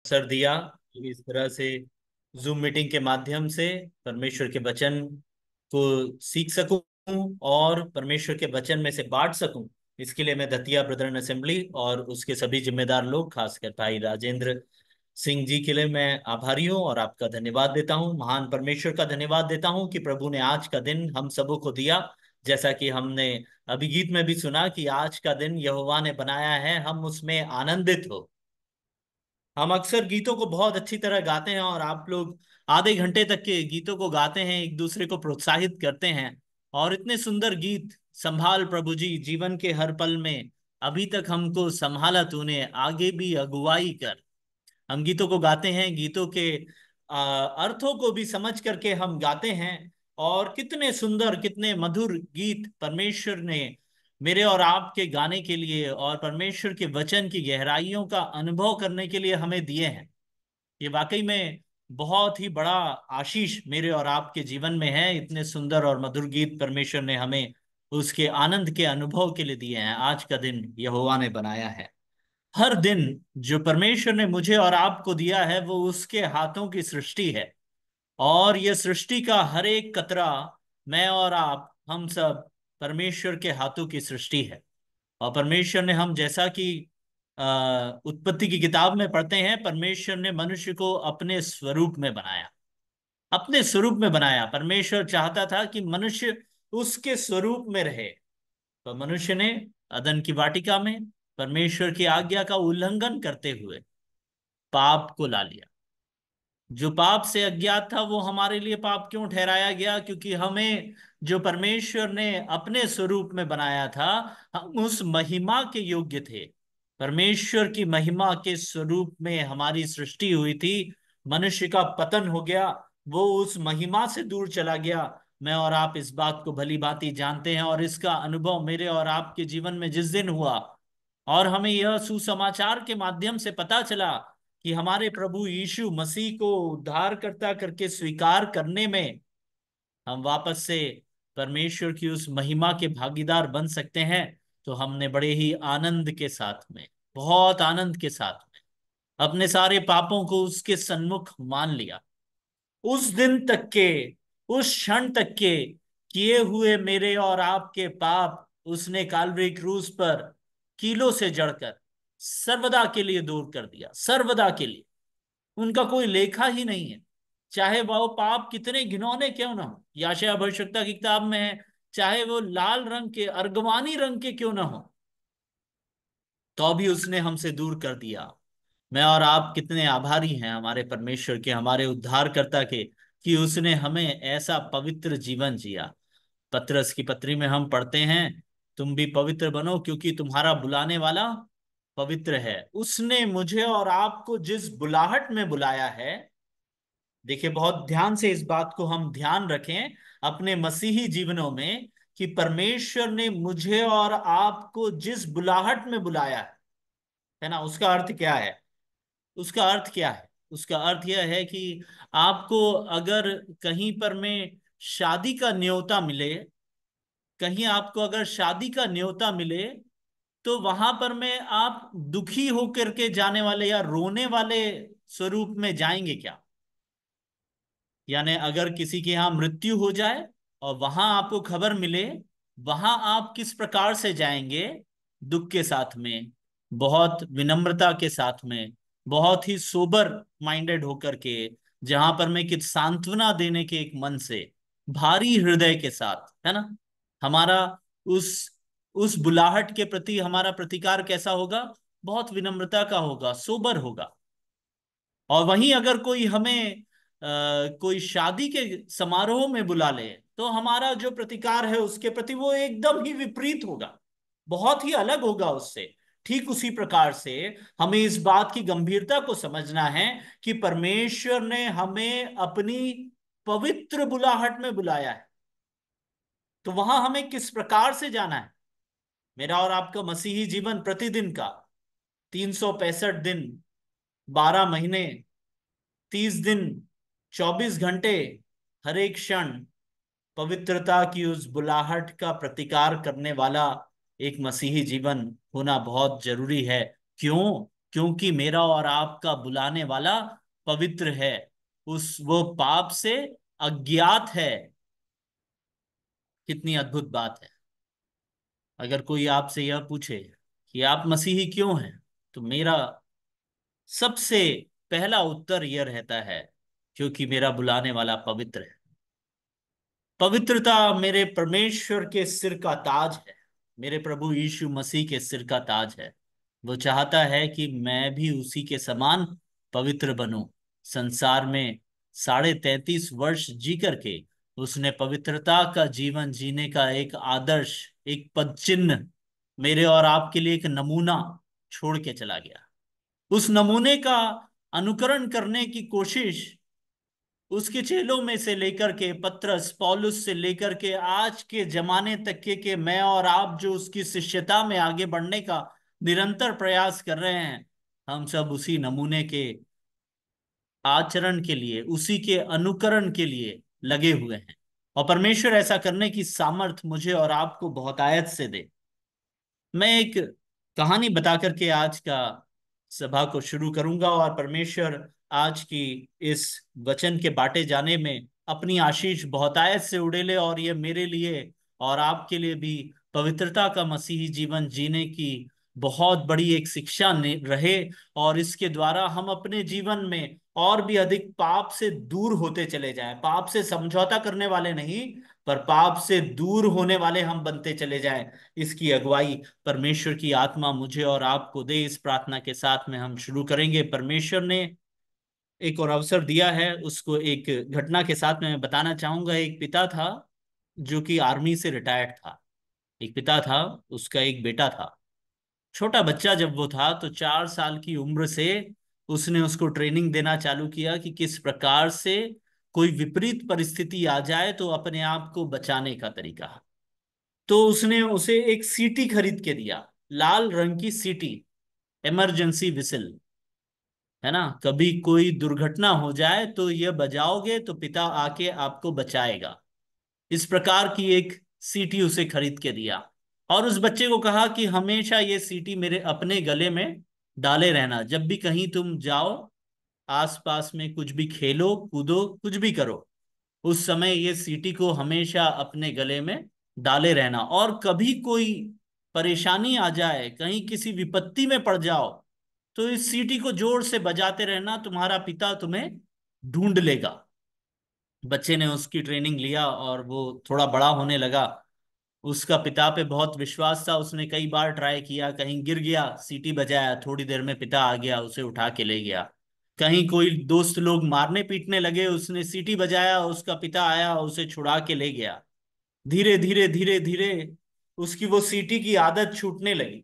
अवसर दिया कि इस तरह से जूम मीटिंग के माध्यम से परमेश्वर के वचन को सीख सकूं और परमेश्वर के वचन में से बांट सकूं। इसके लिए मैं दतिया ब्रदरन असेंबली और उसके सभी जिम्मेदार लोग, खासकर भाई राजेंद्र सिंह जी के लिए मैं आभारी हूँ और आपका धन्यवाद देता हूँ। महान परमेश्वर का धन्यवाद देता हूँ कि प्रभु ने आज का दिन हम सबों को दिया। जैसा कि हमने अभी गीत में भी सुना कि आज का दिन यहोवा ने बनाया है, हम उसमें आनंदित हो। हम अक्सर गीतों को बहुत अच्छी तरह गाते हैं और आप लोग आधे घंटे तक के गीतों को गाते हैं, एक दूसरे को प्रोत्साहित करते हैं। और इतने सुंदर गीत, संभाल प्रभु जी जीवन के हर पल में, अभी तक हमको संभाला तूने, आगे भी अगुवाई कर। हम गीतों को गाते हैं, गीतों के अर्थों को भी समझ करके हम गाते हैं। और कितने सुंदर, कितने मधुर गीत परमेश्वर ने मेरे और आपके गाने के लिए और परमेश्वर के वचन की गहराइयों का अनुभव करने के लिए हमें दिए हैं। ये वाकई में बहुत ही बड़ा आशीष मेरे और आपके जीवन में है। इतने सुंदर और मधुर गीत परमेश्वर ने हमें उसके आनंद के अनुभव के लिए दिए हैं। आज का दिन यहोवा ने बनाया है। हर दिन जो परमेश्वर ने मुझे और आपको दिया है वो उसके हाथों की सृष्टि है। और ये सृष्टि का हर एक कतरा, मैं और आप, हम सब परमेश्वर के हाथों की सृष्टि है। और परमेश्वर ने, हम जैसा कि उत्पत्ति की किताब में पढ़ते हैं, परमेश्वर ने मनुष्य को अपने स्वरूप में बनाया। अपने स्वरूप में बनाया। परमेश्वर चाहता था कि मनुष्य उसके स्वरूप में रहे। तो मनुष्य ने अदन की वाटिका में परमेश्वर की आज्ञा का उल्लंघन करते हुए पाप को ला लिया। जो पाप से अज्ञात था वो हमारे लिए पाप क्यों ठहराया गया? क्योंकि हमें, जो परमेश्वर ने अपने स्वरूप में बनाया था, हम उस महिमा के योग्य थे। परमेश्वर की महिमा के स्वरूप में हमारी सृष्टि हुई थी। मनुष्य का पतन हो गया, वो उस महिमा से दूर चला गया। मैं और आप इस बात को भली भांति जानते हैं और इसका अनुभव मेरे और आपके जीवन में जिस दिन हुआ और हमें यह सुसमाचार के माध्यम से पता चला कि हमारे प्रभु यीशु मसीह को उद्धारकर्ता करके स्वीकार करने में हम वापस से परमेश्वर की उस महिमा के भागीदार बन सकते हैं, तो हमने बड़े ही आनंद के साथ में, बहुत आनंद के साथ में अपने सारे पापों को उसके सन्मुख मान लिया। उस दिन तक के, उस क्षण तक के किए हुए मेरे और आपके पाप उसने काल्वरी क्रूस पर कीलों से जड़कर सर्वदा के लिए दूर कर दिया। सर्वदा के लिए उनका कोई लेखा ही नहीं है। चाहे वो पाप कितने घिनौने क्यों ना हो, याशाया भविष्यद्वक्ता की किताब में है, चाहे वो लाल रंग के, अर्गवानी रंग के क्यों ना हो, तो भी उसने हमसे दूर कर दिया। मैं और आप कितने आभारी हैं हमारे परमेश्वर के, हमारे उद्धारकर्ता के, कि उसने हमें ऐसा पवित्र जीवन जिया। पतरस की पत्री में हम पढ़ते हैं, तुम भी पवित्र बनो क्योंकि तुम्हारा बुलाने वाला पवित्र है। उसने मुझे और आपको जिस बुलाहट में बुलाया है, देखिए बहुत ध्यान से इस बात को हम ध्यान रखें अपने मसीही जीवनों में, कि परमेश्वर ने मुझे और आपको जिस बुलाहट में बुलाया है ना, उसका अर्थ क्या है? उसका अर्थ क्या है? उसका अर्थ यह है कि आपको अगर कहीं पर में शादी का न्योता मिले, कहीं आपको अगर शादी का न्योता मिले, तो वहां पर में आप दुखी होकर के जाने वाले या रोने वाले स्वरूप में जाएंगे क्या? यानी अगर किसी के यहाँ मृत्यु हो जाए और वहां आपको खबर मिले, वहां आप किस प्रकार से जाएंगे? दुख के साथ में, बहुत विनम्रता के साथ में, बहुत ही सोबर माइंडेड होकर के, जहां पर मैं किस सांत्वना देने के एक मन से, भारी हृदय के साथ, है ना। हमारा उस उस बुलाहट के प्रति हमारा प्रतिकार कैसा होगा? बहुत विनम्रता का होगा, सोबर होगा। और वहीं अगर कोई हमें कोई शादी के समारोह में बुला ले, तो हमारा जो प्रतिकार है उसके प्रति वो एकदम ही विपरीत होगा, बहुत ही अलग होगा उससे। ठीक उसी प्रकार से हमें इस बात की गंभीरता को समझना है कि परमेश्वर ने हमें अपनी पवित्र बुलाहट में बुलाया है। तो वहां हमें किस प्रकार से जाना है? मेरा और आपका मसीही जीवन प्रतिदिन का 365 दिन, 12 महीने, 30 दिन, 24 घंटे, हर एक क्षण पवित्रता की उस बुलाहट का प्रतिकार करने वाला एक मसीही जीवन होना बहुत जरूरी है। क्यों? क्योंकि मेरा और आपका बुलाने वाला पवित्र है, उस वो पाप से अज्ञात है। कितनी अद्भुत बात है। अगर कोई आपसे यह पूछे कि आप मसीही क्यों हैं, तो मेरा सबसे पहला उत्तर यह रहता है, क्योंकि मेरा बुलाने वाला पवित्र है। पवित्रता मेरे परमेश्वर के सिर का ताज है, मेरे प्रभु यीशु मसीह के सिर का ताज है। वो चाहता है कि मैं भी उसी के समान पवित्र बनूं। संसार में 33.5 वर्ष जी करके उसने पवित्रता का जीवन जीने का एक आदर्श, एक पद चिन्ह, मेरे और आपके लिए एक नमूना छोड़ के चला गया। उस नमूने का अनुकरण करने की कोशिश उसके चेलों में से लेकर के, पतरस पौलुस से लेकर के आज के जमाने तक के मैं और आप जो उसकी शिष्यता में आगे बढ़ने का निरंतर प्रयास कर रहे हैं, हम सब उसी नमूने के आचरण के लिए, उसी के अनुकरण के लिए लगे हुए हैं। और परमेश्वर ऐसा करने की सामर्थ मुझे और आपको बहुत आयत से दे। मैं एक कहानी बता करके आज का सभा को शुरू करूंगा, और परमेश्वर आज की इस वचन के बांटे जाने में अपनी आशीष बहुतायत से उड़ेले, और ये मेरे लिए और आपके लिए भी पवित्रता का मसीही जीवन जीने की बहुत बड़ी एक शिक्षा रहे। और इसके द्वारा हम अपने जीवन में और भी अधिक पाप से दूर होते चले जाएं, पाप से समझौता करने वाले नहीं, पर पाप से दूर होने वाले हम बनते चले जाएं। इसकी अगुवाई परमेश्वर की आत्मा मुझे और आपको दे। इस प्रार्थना के साथ में हम शुरू करेंगे। परमेश्वर ने एक और अवसर दिया है, उसको एक घटना के साथ में मैं बताना चाहूंगा। एक पिता था जो कि आर्मी से रिटायर्ड था। एक पिता था, उसका एक बेटा था। छोटा बच्चा जब वो था तो 4 साल की उम्र से उसने उसको ट्रेनिंग देना चालू किया कि किस प्रकार से कोई विपरीत परिस्थिति आ जाए तो अपने आप को बचाने का तरीका। तो उसने उसे एक सीटी खरीद के दिया, लाल रंग की सीटी, इमरजेंसी विसिल, है ना। कभी कोई दुर्घटना हो जाए तो ये बजाओगे तो पिता आके आपको बचाएगा। इस प्रकार की एक सीटी उसे खरीद के दिया, और उस बच्चे को कहा कि हमेशा ये सीटी मेरे अपने गले में डाले रहना। जब भी कहीं तुम जाओ, आसपास में कुछ भी खेलो कूदो कुछ भी करो, उस समय ये सीटी को हमेशा अपने गले में डाले रहना। और कभी कोई परेशानी आ जाए, कहीं किसी विपत्ति में पड़ जाओ, तो इस सीटी को जोर से बजाते रहना, तुम्हारा पिता तुम्हें ढूंढ लेगा। बच्चे ने उसकी ट्रेनिंग लिया और वो थोड़ा बड़ा होने लगा। उसका पिता पे बहुत विश्वास था, उसने कई बार ट्राई किया, कहीं गिर गया, सीटी बजाया, थोड़ी देर में पिता आ गया, उसे उठा के ले गया। कहीं कोई दोस्त लोग मारने पीटने लगे, उसने सीटी बजाया, उसका पिता आया, उसे छुड़ा के ले गया। धीरे धीरे धीरे धीरे उसकी वो सीटी की आदत छूटने लगी।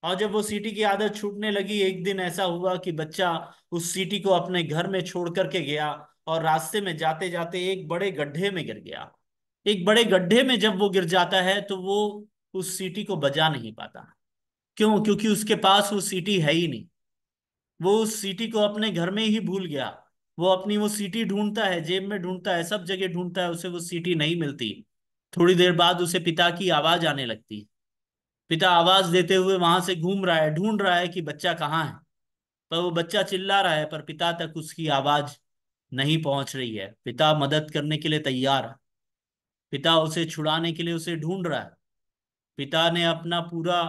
और जब वो सीटी की आदत छूटने लगी, एक दिन ऐसा हुआ कि बच्चा उस सीटी को अपने घर में छोड़ करके गया, और रास्ते में जाते जाते एक बड़े गड्ढे में गिर गया। एक बड़े गड्ढे में जब वो गिर जाता है तो वो उस सीटी को बजा नहीं पाता। क्यों? क्योंकि उसके पास वो सीटी है ही नहीं। वो उस सीटी को अपने घर में ही भूल गया। वो अपनी वो सीटी ढूंढता है, जेब में ढूंढता है, सब जगह ढूंढता है, उसे वो सीटी नहीं मिलती। थोड़ी देर बाद उसे पिता की आवाज आने लगती। पिता आवाज देते हुए वहां से घूम रहा है, ढूंढ रहा है कि बच्चा कहाँ है। पर वो बच्चा चिल्ला रहा है, पर पिता तक उसकी आवाज नहीं पहुंच रही है। पिता मदद करने के लिए तैयार है, पिता उसे छुड़ाने के लिए उसे ढूंढ रहा है। पिता ने अपना पूरा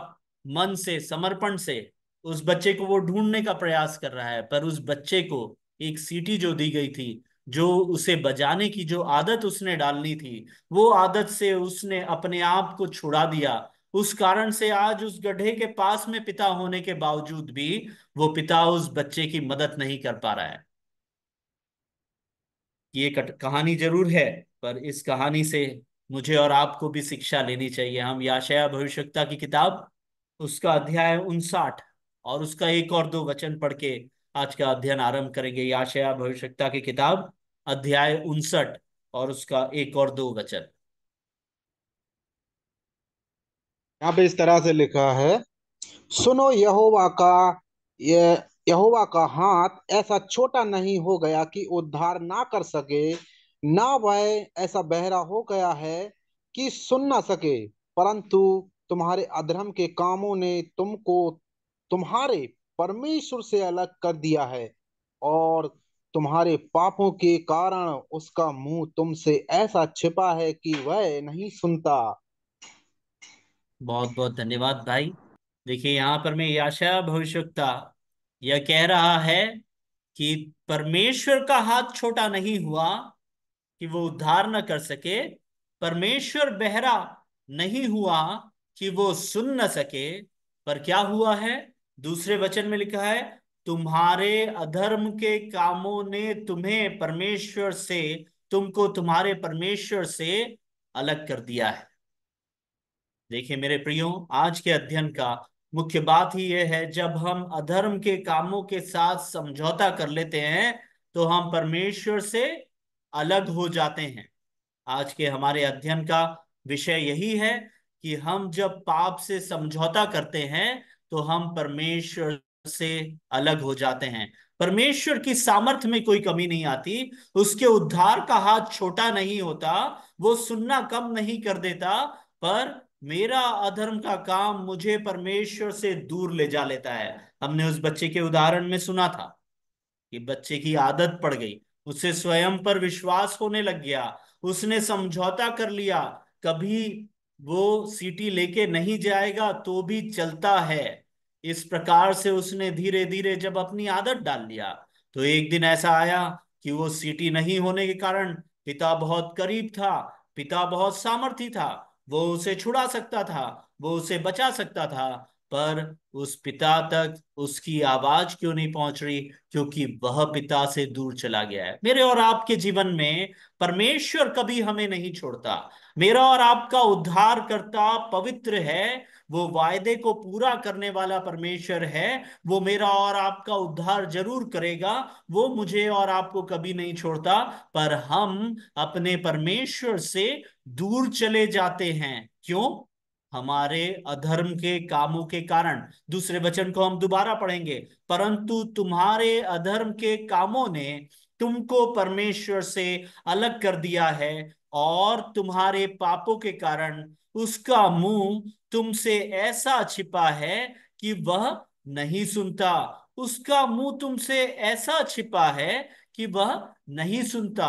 मन से, समर्पण से उस बच्चे को वो ढूंढने का प्रयास कर रहा है, पर उस बच्चे को एक सीटी जो दी गई थी, जो उसे बजाने की जो आदत उसने डालनी थी, वो आदत से उसने अपने आप को छुड़ा दिया। उस कारण से आज उस गड्ढे के पास में पिता होने के बावजूद भी वो पिता उस बच्चे की मदद नहीं कर पा रहा है। ये कहानी जरूर है, पर इस कहानी से मुझे और आपको भी शिक्षा लेनी चाहिए। हम याशाया भविष्यवक्ता की किताब, उसका अध्याय 59 और उसका 1 और 2 वचन पढ़ के आज का अध्ययन आरंभ करेंगे। याशाया भविष्यवक्ता की किताब, अध्याय 59 और उसका 1 और 2 वचन। यहाँ पे इस तरह से लिखा है। सुनो, यहोवा का हाथ ऐसा छोटा नहीं हो गया कि उद्धार ना कर सके, ना वह ऐसा बहरा हो गया है कि सुन ना सके। परंतु तुम्हारे अधर्म के कामों ने तुमको तुम्हारे परमेश्वर से अलग कर दिया है, और तुम्हारे पापों के कारण उसका मुंह तुमसे ऐसा छिपा है कि वह नहीं सुनता। बहुत बहुत धन्यवाद भाई। देखिए यहाँ पर मैं यशायाह भविष्यवक्ता यह कह रहा है कि परमेश्वर का हाथ छोटा नहीं हुआ कि वो उद्धार न कर सके, परमेश्वर बहरा नहीं हुआ कि वो सुन न सके, पर क्या हुआ है? दूसरे वचन में लिखा है, तुम्हारे अधर्म के कामों ने तुम्हें परमेश्वर से, तुमको तुम्हारे परमेश्वर से अलग कर दिया है। देखिए मेरे प्रियो, आज के अध्ययन का मुख्य बात ही यह है, जब हम अधर्म के कामों के साथ समझौता कर लेते हैं तो हम परमेश्वर से अलग हो जाते हैं। आज के हमारे अध्ययन का विषय यही है कि हम जब पाप से समझौता करते हैं तो हम परमेश्वर से अलग हो जाते हैं। परमेश्वर की सामर्थ्य में कोई कमी नहीं आती, उसके उद्धार का हाथ छोटा नहीं होता, वो सुनना कम नहीं कर देता, पर मेरा अधर्म का काम मुझे परमेश्वर से दूर ले जा लेता है। हमने उस बच्चे के उदाहरण में सुना था कि बच्चे की आदत पड़ गई, उसे स्वयं पर विश्वास होने लग गया, उसने समझौता कर लिया, कभी वो सीटी लेके नहीं जाएगा तो भी चलता है। इस प्रकार से उसने धीरे धीरे जब अपनी आदत डाल लिया, तो एक दिन ऐसा आया कि वो सीटी नहीं होने के कारण, पिता बहुत करीब था, पिता बहुत सामर्थी था, वो उसे छुड़ा सकता था, वो उसे बचा सकता था, पर उस पिता तक उसकी आवाज क्यों नहीं पहुंच रही? क्योंकि वह पिता से दूर चला गया है। मेरे और आपके जीवन में परमेश्वर कभी हमें नहीं छोड़ता। मेरा और आपका उद्धारकर्ता पवित्र है, वो वायदे को पूरा करने वाला परमेश्वर है, वो मेरा और आपका उद्धार जरूर करेगा, वो मुझे और आपको कभी नहीं छोड़ता। पर हम अपने परमेश्वर से दूर चले जाते हैं, क्यों? हमारे अधर्म के कामों के कारण। दूसरे वचन को हम दोबारा पढ़ेंगे, परंतु तुम्हारे अधर्म के कामों ने तुमको परमेश्वर से अलग कर दिया है, और तुम्हारे पापों के कारण उसका मुंह तुमसे ऐसा छिपा है कि वह नहीं सुनता। उसका मुंह तुमसे ऐसा छिपा है कि वह नहीं सुनता।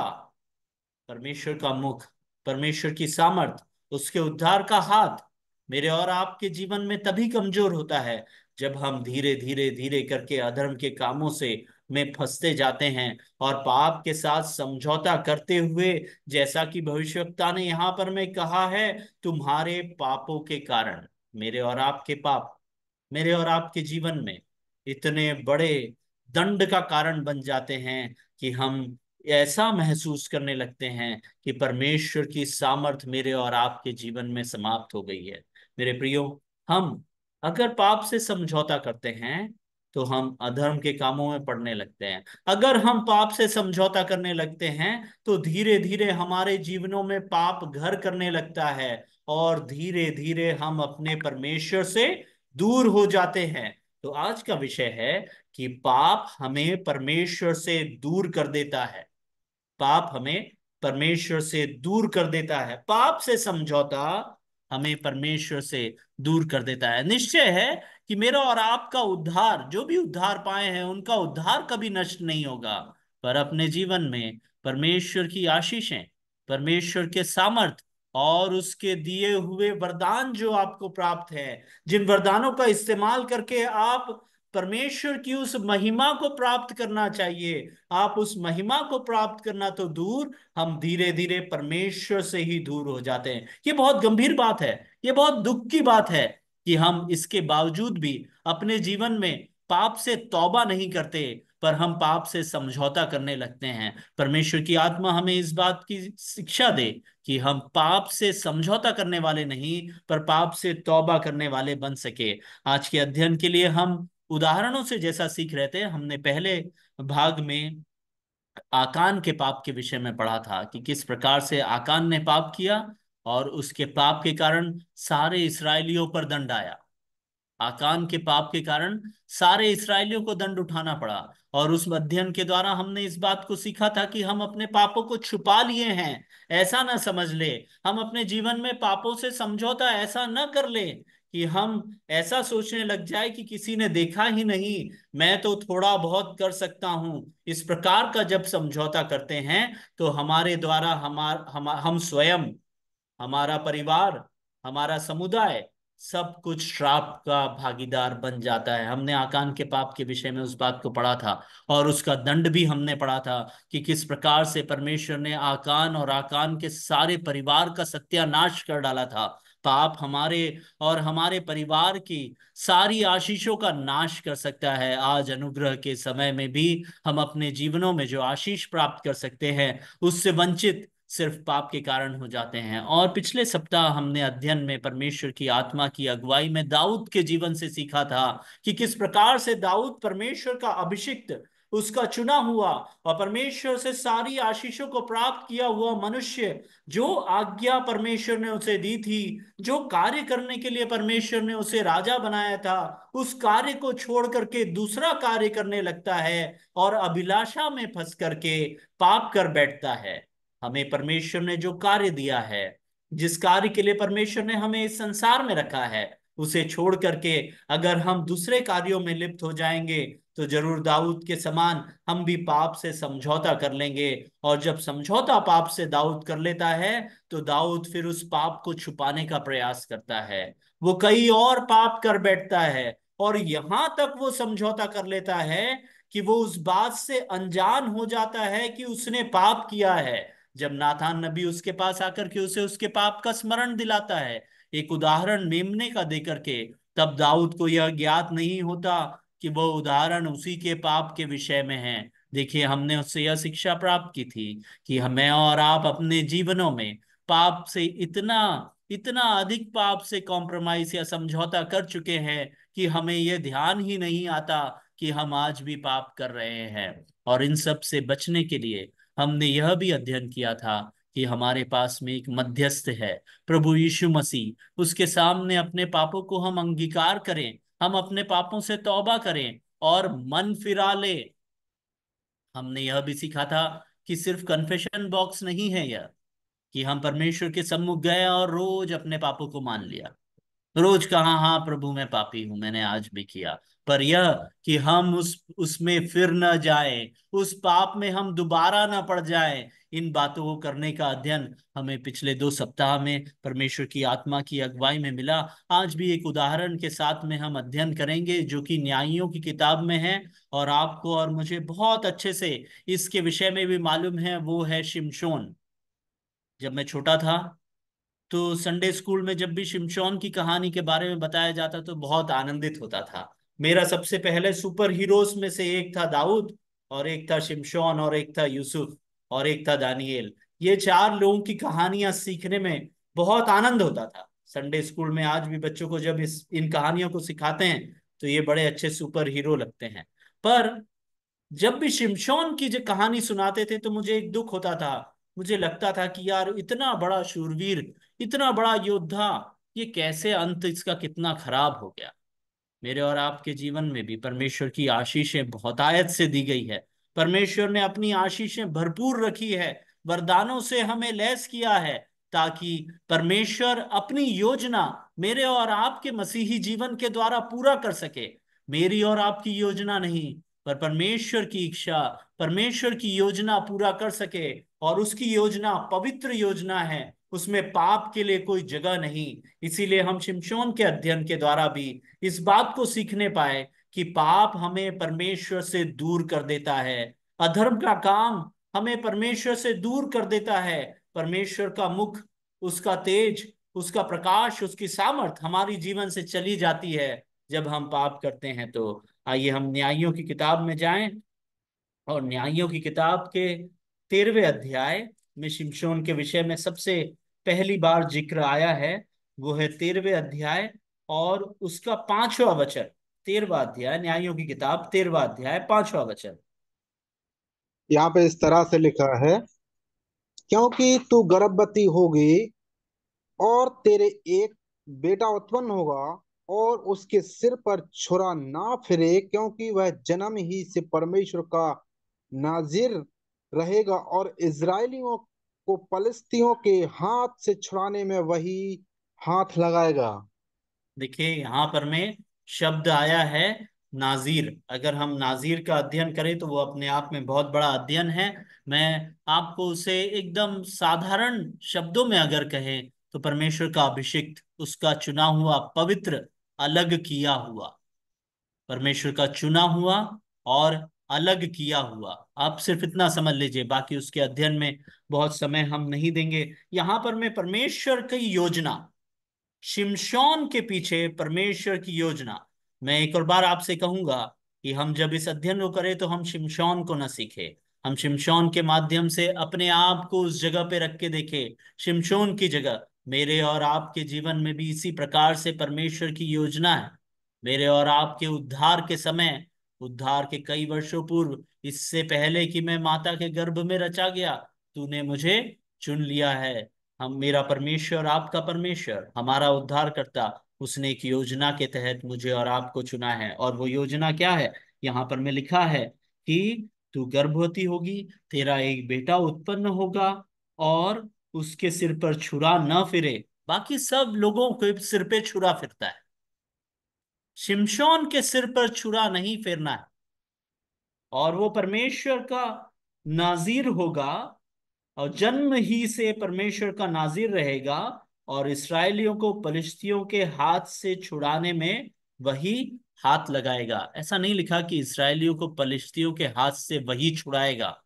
परमेश्वर का मुख, परमेश्वर की सामर्थ, उसके उद्धार का हाथ मेरे और आपके जीवन में तभी कमजोर होता है जब हम धीरे धीरे धीरे करके अधर्म के कामों से में फंसते जाते हैं और पाप के साथ समझौता करते हुए, जैसा कि भविष्यवक्ता ने यहां पर में कहा है, तुम्हारे पापों के कारण। मेरे और आपके पाप मेरे और आपके जीवन में इतने बड़े दंड का कारण बन जाते हैं कि हम ऐसा महसूस करने लगते हैं कि परमेश्वर की सामर्थ मेरे और आपके जीवन में समाप्त हो गई है। मेरे प्रियो, हम अगर पाप से समझौता करते हैं तो हम अधर्म के कामों में पड़ने लगते हैं। अगर हम पाप से समझौता करने लगते हैं तो धीरे धीरे हमारे जीवनों में पाप घर करने लगता है, और धीरे धीरे हम अपने परमेश्वर से दूर हो जाते हैं। तो आज का विषय है कि पाप हमें परमेश्वर से दूर कर देता है। पाप हमें परमेश्वर से दूर कर देता है। पाप से समझौता हमें परमेश्वर से दूर कर देता है। निश्चय है कि मेरा और आपका उद्धार, जो भी उद्धार पाए हैं उनका उद्धार कभी नष्ट नहीं होगा, पर अपने जीवन में परमेश्वर की आशीषें, परमेश्वर के सामर्थ और उसके दिए हुए वरदान जो आपको प्राप्त है, जिन वरदानों का इस्तेमाल करके आप परमेश्वर की उस महिमा को प्राप्त करना चाहिए, आप उस महिमा को प्राप्त करना तो दूर, हम धीरे धीरे परमेश्वर से ही दूर हो जाते हैं। ये बहुत गंभीर बात है, ये बहुत दुख की बात है कि हम इसके बावजूद भी अपने जीवन में पाप से तौबा नहीं करते, पर हम पाप से समझौता करने लगते हैं। परमेश्वर की आत्मा हमें इस बात की शिक्षा दे कि हम पाप से समझौता करने वाले नहीं, पर पाप से तौबा करने वाले बन सके। आज के अध्ययन के लिए हम उदाहरणों से जैसा सीख रहे थे, हमने पहले भाग में आकान के पाप के विषय में पढ़ा था कि किस प्रकार से आकान ने पाप किया और उसके पाप के कारण सारे इसराइलियों पर दंड आया। आकान के पाप के कारण सारे इसराइलियों को दंड उठाना पड़ा। और उस अध्ययन के द्वारा हमने इस बात को सीखा था कि हम अपने पापों को छुपा लिए हैं, ऐसा ना समझ ले। हम अपने जीवन में पापों से समझौता ऐसा न कर ले कि हम ऐसा सोचने लग जाए कि किसी ने देखा ही नहीं, मैं तो थोड़ा बहुत कर सकता हूं। इस प्रकार का जब समझौता करते हैं तो हमारे द्वारा हम स्वयं, हमारा परिवार, हमारा समुदाय, सब कुछ श्राप का भागीदार बन जाता है। हमने आकान के पाप के विषय में उस बात को पढ़ा था, और उसका दंड भी हमने पढ़ा था कि किस प्रकार से परमेश्वर ने आकान और आकान के सारे परिवार का सत्यानाश कर डाला था। पाप हमारे और हमारे परिवार की सारी आशीषों का नाश कर सकता है। आज अनुग्रह के समय में भी हम अपने जीवनों में जो आशीष प्राप्त कर सकते हैं, उससे वंचित सिर्फ पाप के कारण हो जाते हैं। और पिछले सप्ताह हमने अध्ययन में परमेश्वर की आत्मा की अगुवाई में दाऊद के जीवन से सीखा था कि किस प्रकार से दाऊद परमेश्वर का अभिषिक्त, उसका चुना हुआ और परमेश्वर से सारी आशीषों को प्राप्त किया हुआ मनुष्य, जो आज्ञा परमेश्वर ने उसे दी थी, जो कार्य करने के लिए परमेश्वर ने उसे राजा बनाया था, उस कार्य को छोड़ करके दूसरा कार्य करने लगता है और अभिलाषा में फंस करके पाप कर बैठता है। हमें परमेश्वर ने जो कार्य दिया है, जिस कार्य के लिए परमेश्वर ने हमें इस संसार में रखा है, उसे छोड़ करके अगर हम दूसरे कार्यों में लिप्त हो जाएंगे तो जरूर दाऊद के समान हम भी पाप से समझौता कर लेंगे। और जब समझौता पाप से दाऊद कर लेता है तो दाऊद फिर उस पाप को छुपाने का प्रयास करता है, वो कई और पाप कर बैठता है, और यहां तक वो समझौता कर लेता है कि वो उस बात से अनजान हो जाता है कि उसने पाप किया है। जब नाथान नबी उसके पास आकर के उसे उसके पाप का स्मरण दिलाता है, एक उदाहरण मेमने का देकर के, तब दाऊद को यह ज्ञात नहीं होता कि वह उदाहरण उसी के पाप के विषय में है। देखिए, हमने उससे यह शिक्षा प्राप्त की थी कि हमें और आप अपने जीवनों में पाप से इतना इतना अधिक पाप से कॉम्प्रोमाइज या समझौता कर चुके हैं कि हमें यह ध्यान ही नहीं आता कि हम आज भी पाप कर रहे हैं। और इन सब से बचने के लिए हमने यह भी अध्ययन किया था कि हमारे पास में एक मध्यस्थ है, प्रभु यीशु मसीह। उसके सामने अपने पापों को हम अंगीकार करें, हम अपने पापों से तौबा करें और मन फिरा ले। हमने यह भी सीखा था कि सिर्फ कन्फेशन बॉक्स नहीं है यह, कि हम परमेश्वर के सम्मुख गए और रोज अपने पापों को मान लिया, रोज कहा हाँ प्रभु मैं पापी हूं, मैंने आज भी किया। पर यह कि हम उसमें फिर न जाए, उस पाप में हम दोबारा न पड़ जाए, इन बातों को करने का अध्ययन हमें पिछले 2 सप्ताह में परमेश्वर की आत्मा की अगुवाई में मिला। आज भी एक उदाहरण के साथ में हम अध्ययन करेंगे जो कि न्यायियों की किताब में है, और आपको और मुझे बहुत अच्छे से इसके विषय में भी मालूम है, वो है शिमशोन। जब मैं छोटा था तो संडे स्कूल में जब भी शिमशोन की कहानी के बारे में बताया जाता तो बहुत आनंदित होता था। मेरा सबसे पहले सुपर हीरोज में से एक था दाऊद, और एक था शिमशोन, और एक था यूसुफ, और एक था दानिएल। ये 4 लोगों की कहानियां सीखने में बहुत आनंद होता था संडे स्कूल में। आज भी बच्चों को जब इस इन कहानियों को सिखाते हैं तो ये बड़े अच्छे सुपर हीरो लगते हैं। पर जब भी शिमशोन की जो कहानी सुनाते थे तो मुझे एक दुख होता था। मुझे लगता था कि यार इतना बड़ा शूरवीर, इतना बड़ा योद्धा, ये कैसे अंत इसका कितना खराब हो गया। मेरे और आपके जीवन में भी परमेश्वर की आशीषें बहुतायत से दी गई है। परमेश्वर ने अपनी आशीषें भरपूर रखी है, वरदानों से हमें लैस किया है, ताकि परमेश्वर अपनी योजना मेरे और आपके मसीही जीवन के द्वारा पूरा कर सके। मेरी और आपकी योजना नहीं, पर परमेश्वर की इच्छा, परमेश्वर की योजना पूरा कर सके। और उसकी योजना पवित्र योजना है, उसमें पाप के लिए कोई जगह नहीं। इसीलिए हम शिमशोन के अध्ययन के द्वारा भी इस बात को सीखने पाए कि पाप हमें परमेश्वर से दूर कर देता है, अधर्म का काम हमें परमेश्वर से दूर कर देता है। परमेश्वर का मुख, उसका तेज, उसका प्रकाश, उसकी सामर्थ हमारी जीवन से चली जाती है जब हम पाप करते हैं। तो आइए हम न्यायियों की किताब में जाएं, और न्यायियों की किताब के 13वें अध्याय में शिमशोन के विषय में सबसे पहली बार जिक्र आया है। वो है 13वें अध्याय और उसका 5वां वचन। 13वां अध्याय, न्यायियों की किताब, 13वां अध्याय, 5वां वचन। यहाँ पे इस तरह से लिखा है, क्योंकि तू गर्भवती होगी और तेरे एक बेटा उत्पन्न होगा, और उसके सिर पर छुरा ना फिरे, क्योंकि वह जन्म ही से परमेश्वर का नाजिर रहेगा, और इजरायलियों को पलिश्तियों के हाथ से छुड़ाने में वही हाथ लगाएगा। देखिए यहाँ पर में शब्द आया है नाजीर। अगर हम नाजीर का अध्ययन करें तो वो अपने आप में बहुत बड़ा अध्ययन है। मैं आपको उसे एकदम साधारण शब्दों में अगर कहें तो परमेश्वर का अभिषिक्त, उसका चुना हुआ, पवित्र, अलग किया हुआ, परमेश्वर का चुना हुआ और अलग किया हुआ। आप सिर्फ इतना समझ लीजिए, बाकी उसके अध्ययन में बहुत समय हम नहीं देंगे। यहाँ पर मैं परमेश्वर की योजना, शिमशोन के पीछे परमेश्वर की योजना, मैं एक और बार आपसे कहूंगा कि हम जब इस अध्ययन को करें तो हम शिमशोन को न सीखे, हम शिमशोन के माध्यम से अपने आप को उस जगह पे रख के देखें, शिमशोन की जगह। मेरे और आपके जीवन में भी इसी प्रकार से परमेश्वर की योजना है। मेरे और आपके उद्धार के समय, उद्धार के कई वर्षों पूर्व, इससे पहले कि मैं माता के गर्भ में रचा गया, तूने मुझे चुन लिया है। हम, मेरा परमेश्वर, आपका परमेश्वर, हमारा उद्धार करता, उसने एक योजना के तहत मुझे और आपको चुना है। और वो योजना क्या है? यहाँ पर में लिखा है कि तू गर्भवती होगी, तेरा एक बेटा उत्पन्न होगा, और उसके सिर पर छुरा न फिरे। बाकी सब लोगों के सिर पे छुरा फिरता है, शिमशोन के सिर पर छुरा नहीं फिरना है। और वो परमेश्वर का नाजीर होगा, और जन्म ही से परमेश्वर का नाजिर रहेगा, और इसराइलियों को पलिश्तियों के हाथ से छुड़ाने में वही हाथ लगाएगा। ऐसा नहीं लिखा कि इसराइलियों को पलिश्तियों के हाथ से वही छुड़ाएगा।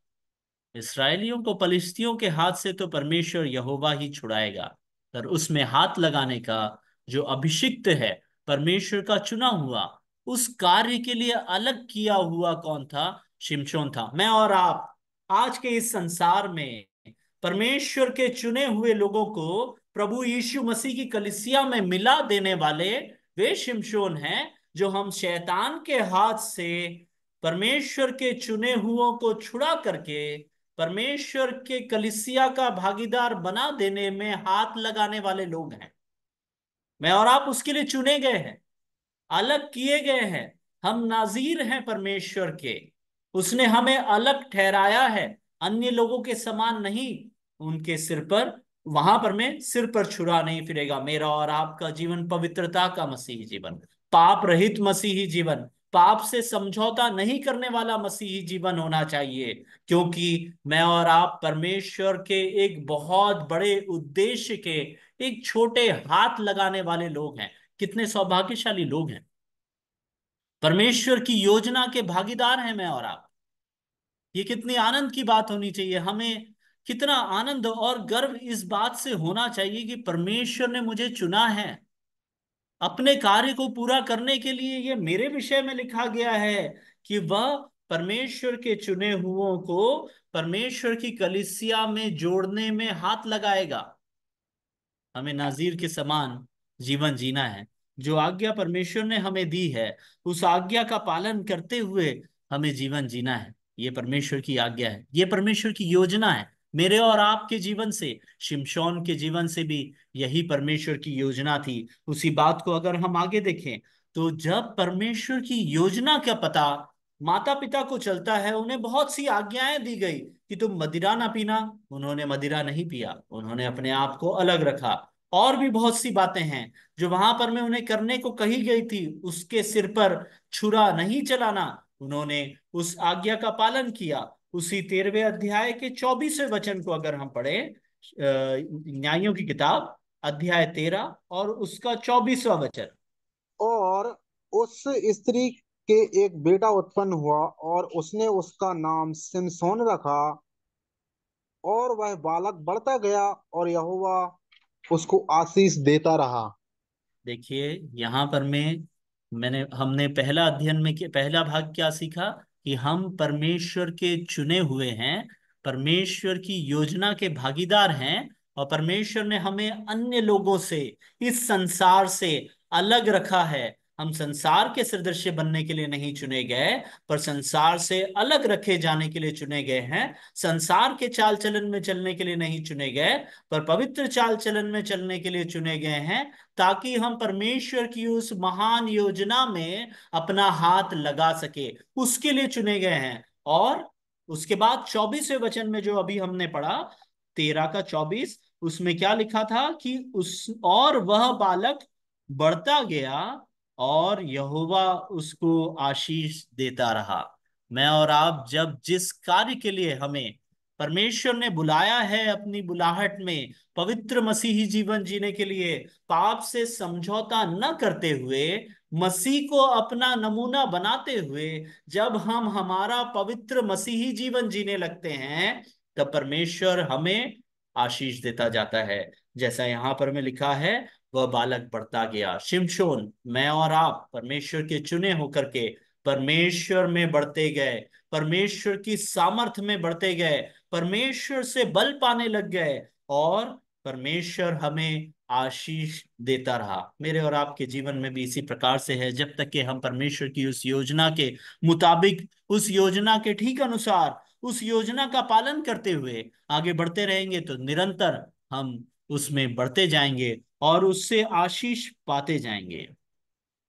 इसराइलियों को पलिश्तियों के हाथ से तो परमेश्वर यहोवा ही छुड़ाएगा। पर उसमें हाथ लगाने का जो अभिषिक्त है, परमेश्वर का चुना हुआ, उस कार्य के लिए अलग किया हुआ कौन था? शिमशोन था। मैं और आप आज के इस संसार में परमेश्वर के चुने हुए लोगों को प्रभु यीशु मसीह की कलीसिया में मिला देने वाले वे शिमशोन हैं, जो हम शैतान के हाथ से परमेश्वर के चुने हुओं को छुड़ा करके परमेश्वर के कलीसिया का भागीदार बना देने में हाथ लगाने वाले लोग हैं। मैं और आप उसके लिए चुने गए हैं, अलग किए गए हैं। हम नाजीर हैं परमेश्वर के। उसने हमें अलग ठहराया है, अन्य लोगों के समान नहीं। उनके सिर पर, वहां पर में सिर पर छुरा नहीं फिरेगा। मेरा और आपका जीवन पवित्रता का मसीही जीवन, पाप रहित मसीही जीवन, पाप से समझौता नहीं करने वाला मसीही जीवन होना चाहिए। क्योंकि मैं और आप परमेश्वर के एक बहुत बड़े उद्देश्य के एक छोटे हाथ लगाने वाले लोग हैं। कितने सौभाग्यशाली लोग हैं, परमेश्वर की योजना के भागीदार हैं मैं और आप। ये कितनी आनंद की बात होनी चाहिए हमें। कितना आनंद और गर्व इस बात से होना चाहिए कि परमेश्वर ने मुझे चुना है अपने कार्य को पूरा करने के लिए। ये मेरे विषय में लिखा गया है कि वह परमेश्वर के चुने हुओं को परमेश्वर की कलीसिया में जोड़ने में हाथ लगाएगा। हमें नाजीर के समान जीवन जीना है। जो आज्ञा परमेश्वर ने हमें दी है, उस आज्ञा का पालन करते हुए हमें जीवन जीना है। ये परमेश्वर की आज्ञा है, ये परमेश्वर की योजना है। मेरे और आपके जीवन से, शिमशोन के जीवन से भी यही परमेश्वर की योजना थी। उसी बात को अगर हम आगे देखें तो जब परमेश्वर की योजना का पता माता पिता को चलता है, उन्हें बहुत सी आज्ञाएं दी गई कि तुम मदिरा ना पीना। उन्होंने मदिरा नहीं पिया, उन्होंने अपने आप को अलग रखा। और भी बहुत सी बातें हैं जो वहां पर में उन्हें करने को कही गई थी। उसके सिर पर छुरा नहीं चलाना, उन्होंने उस आज्ञा का पालन किया। उसी 13वें अध्याय के 24वें वचन को अगर हम पढ़ें, न्यायों की किताब अध्याय 13 और उसका 24वां वचन। और उस स्त्री के एक बेटा उत्पन्न हुआ और उसने उसका नाम सिमसोन रखा। और वह बालक बढ़ता गया और यहोवा उसको आशीष देता रहा। देखिए यहाँ पर हमने पहला अध्ययन में पहला भाग क्या सीखा? कि हम परमेश्वर के चुने हुए हैं, परमेश्वर की योजना के भागीदार हैं, और परमेश्वर ने हमें अन्य लोगों से, इस संसार से अलग रखा है। हम संसार के सदृश्य बनने के लिए नहीं चुने गए, पर संसार से अलग रखे जाने के लिए चुने गए हैं। संसार के चाल चलन में चलने के लिए नहीं चुने गए, पर पवित्र चाल चलन में चलने के लिए चुने गए हैं, ताकि हम परमेश्वर की उस महान योजना में अपना हाथ लगा सके। उसके लिए चुने गए हैं। और उसके बाद 24वें वचन में जो अभी हमने पढ़ा, 13 का 24, उसमें क्या लिखा था कि उस और वह बालक बढ़ता गया और यहोवा उसको आशीष देता रहा। मैं और आप जब जिस कार्य के लिए हमें परमेश्वर ने बुलाया है अपनी बुलाहट में, पवित्र मसीही जीवन जीने के लिए, पाप से समझौता न करते हुए, मसीह को अपना नमूना बनाते हुए, जब हम हमारा पवित्र मसीही जीवन जीने लगते हैं, तब परमेश्वर हमें आशीष देता जाता है। जैसा यहाँ पर में लिखा है, वह बालक बढ़ता गया। शिमशोन, मैं और आप परमेश्वर के चुने होकर के परमेश्वर में बढ़ते गए, परमेश्वर की सामर्थ्य में बढ़ते गए, परमेश्वर से बल पाने लग गए, और परमेश्वर हमें आशीष देता रहा। मेरे और आपके जीवन में भी इसी प्रकार से है। जब तक कि हम परमेश्वर की उस योजना के मुताबिक, उस योजना के ठीक अनुसार, उस योजना का पालन करते हुए आगे बढ़ते रहेंगे, तो निरंतर हम उसमें बढ़ते जाएंगे और उससे आशीष पाते जाएंगे।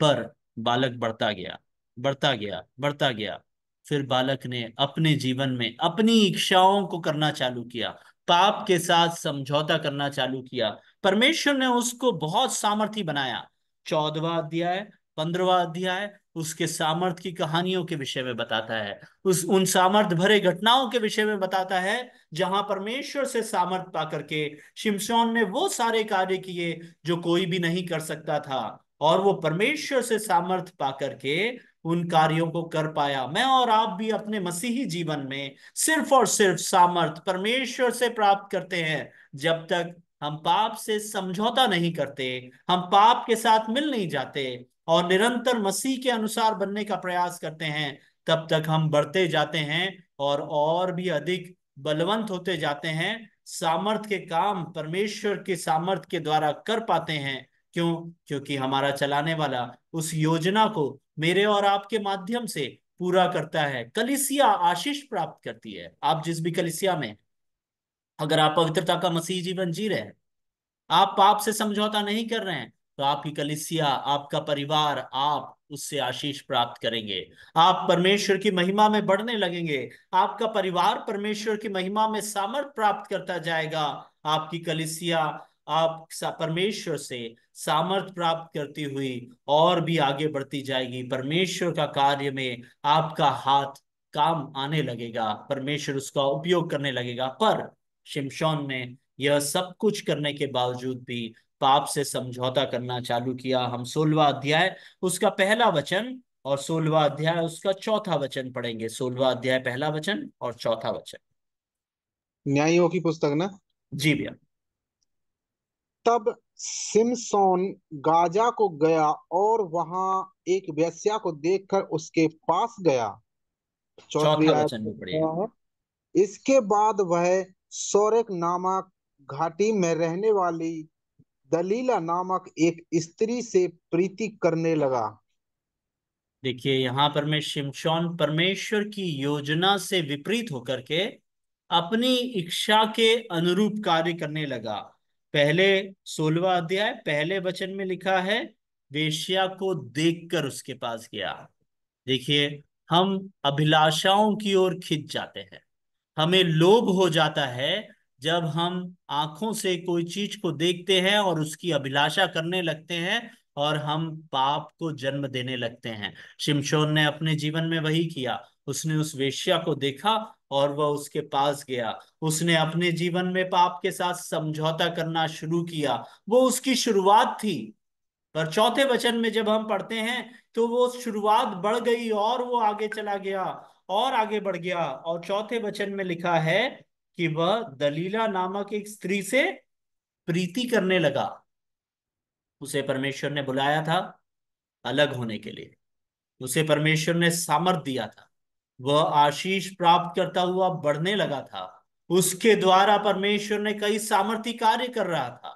पर बालक बढ़ता गया, बढ़ता गया, बढ़ता गया। फिर बालक ने अपने जीवन में अपनी इच्छाओं को करना चालू किया, पाप के साथ समझौता करना चालू किया। परमेश्वर ने उसको बहुत सामर्थी बनाया। 14वां अध्याय, 15वां अध्याय उसके सामर्थ की कहानियों के विषय में बताता है, उस उन सामर्थ भरे घटनाओं के विषय में बताता है, जहां परमेश्वर से सामर्थ पा करके शिमशोन ने वो सारे कार्य किए जो कोई भी नहीं कर सकता था, और वो परमेश्वर से सामर्थ पा करके उन कार्यों को कर पाया। मैं और आप भी अपने मसीही जीवन में सिर्फ और सिर्फ सामर्थ परमेश्वर से प्राप्त करते हैं, जब तक हम पाप से समझौता नहीं करते, हम पाप के साथ मिल नहीं जाते और निरंतर मसीह के अनुसार बनने का प्रयास करते हैं। तब तक हम बढ़ते जाते हैं और भी अधिक बलवंत होते जाते हैं, सामर्थ के काम परमेश्वर के सामर्थ के द्वारा कर पाते हैं। क्यों? क्योंकि हमारा चलाने वाला उस योजना को मेरे और आपके माध्यम से पूरा करता है। कलीसिया आशीष प्राप्त करती है। आप जिस भी कलीसिया में, अगर आप पवित्रता का मसीह जीवन जी रहे हैं, आप पाप से समझौता नहीं कर रहे हैं, तो आपकी कलीसिया, आपका परिवार, आप उससे आशीष प्राप्त करेंगे। आप परमेश्वर की महिमा में बढ़ने लगेंगे। आपका परिवार परमेश्वर की महिमा में सामर्थ प्राप्त करता जाएगा। आपकी कलीसिया परमेश्वर से सामर्थ प्राप्त करती हुई और भी आगे बढ़ती जाएगी। परमेश्वर का कार्य में आपका हाथ काम आने लगेगा, परमेश्वर उसका उपयोग करने लगेगा। पर शिमशोन ने यह सब कुछ करने के बावजूद भी पाप से समझौता करना चालू किया। हम 16वां अध्याय उसका पहला वचन और 16वां अध्याय उसका चौथा वचन पढ़ेंगे। 16वां अध्याय पहला वचन और चौथा वचन। न्यायियों की पुस्तक ना। जी भैया। तब सिमसोन गाजा को गया और वहां एक वेश्या को देखकर उसके पास गया। चौथी चौथा आयत वचन में भी लिखा पढ़िए। है, इसके बाद वह सोरेक नामक घाटी में रहने वाली दलीला नामक एक स्त्री से प्रीति करने लगा। देखिए, यहाँ पर मैं शिमशोन परमेश्वर की योजना से विपरीत होकर के अपनी इच्छा के अनुरूप कार्य करने लगा। पहले 16वां अध्याय पहले वचन में लिखा है, वेश्या को देखकर उसके पास गया। देखिए, हम अभिलाषाओं की ओर खिंच जाते हैं, हमें लोभ हो जाता है जब हम आंखों से कोई चीज को देखते हैं और उसकी अभिलाषा करने लगते हैं, और हम पाप को जन्म देने लगते हैं। शिमशोन ने अपने जीवन में वही किया। उसने उस वेश्या को देखा और वह उसके पास गया। उसने अपने जीवन में पाप के साथ समझौता करना शुरू किया। वो उसकी शुरुआत थी। पर चौथे वचन में जब हम पढ़ते हैं, तो वो शुरुआत बढ़ गई और वो आगे चला गया और आगे बढ़ गया। और चौथे वचन में लिखा है कि वह दलीला नामक एक स्त्री से प्रीति करने लगा। उसे परमेश्वर ने बुलाया था अलग होने के लिए। उसे परमेश्वर ने सामर्थ दिया था। वह आशीष प्राप्त करता हुआ बढ़ने लगा था। उसके द्वारा परमेश्वर ने कई सामर्थी कार्य कर रहा था।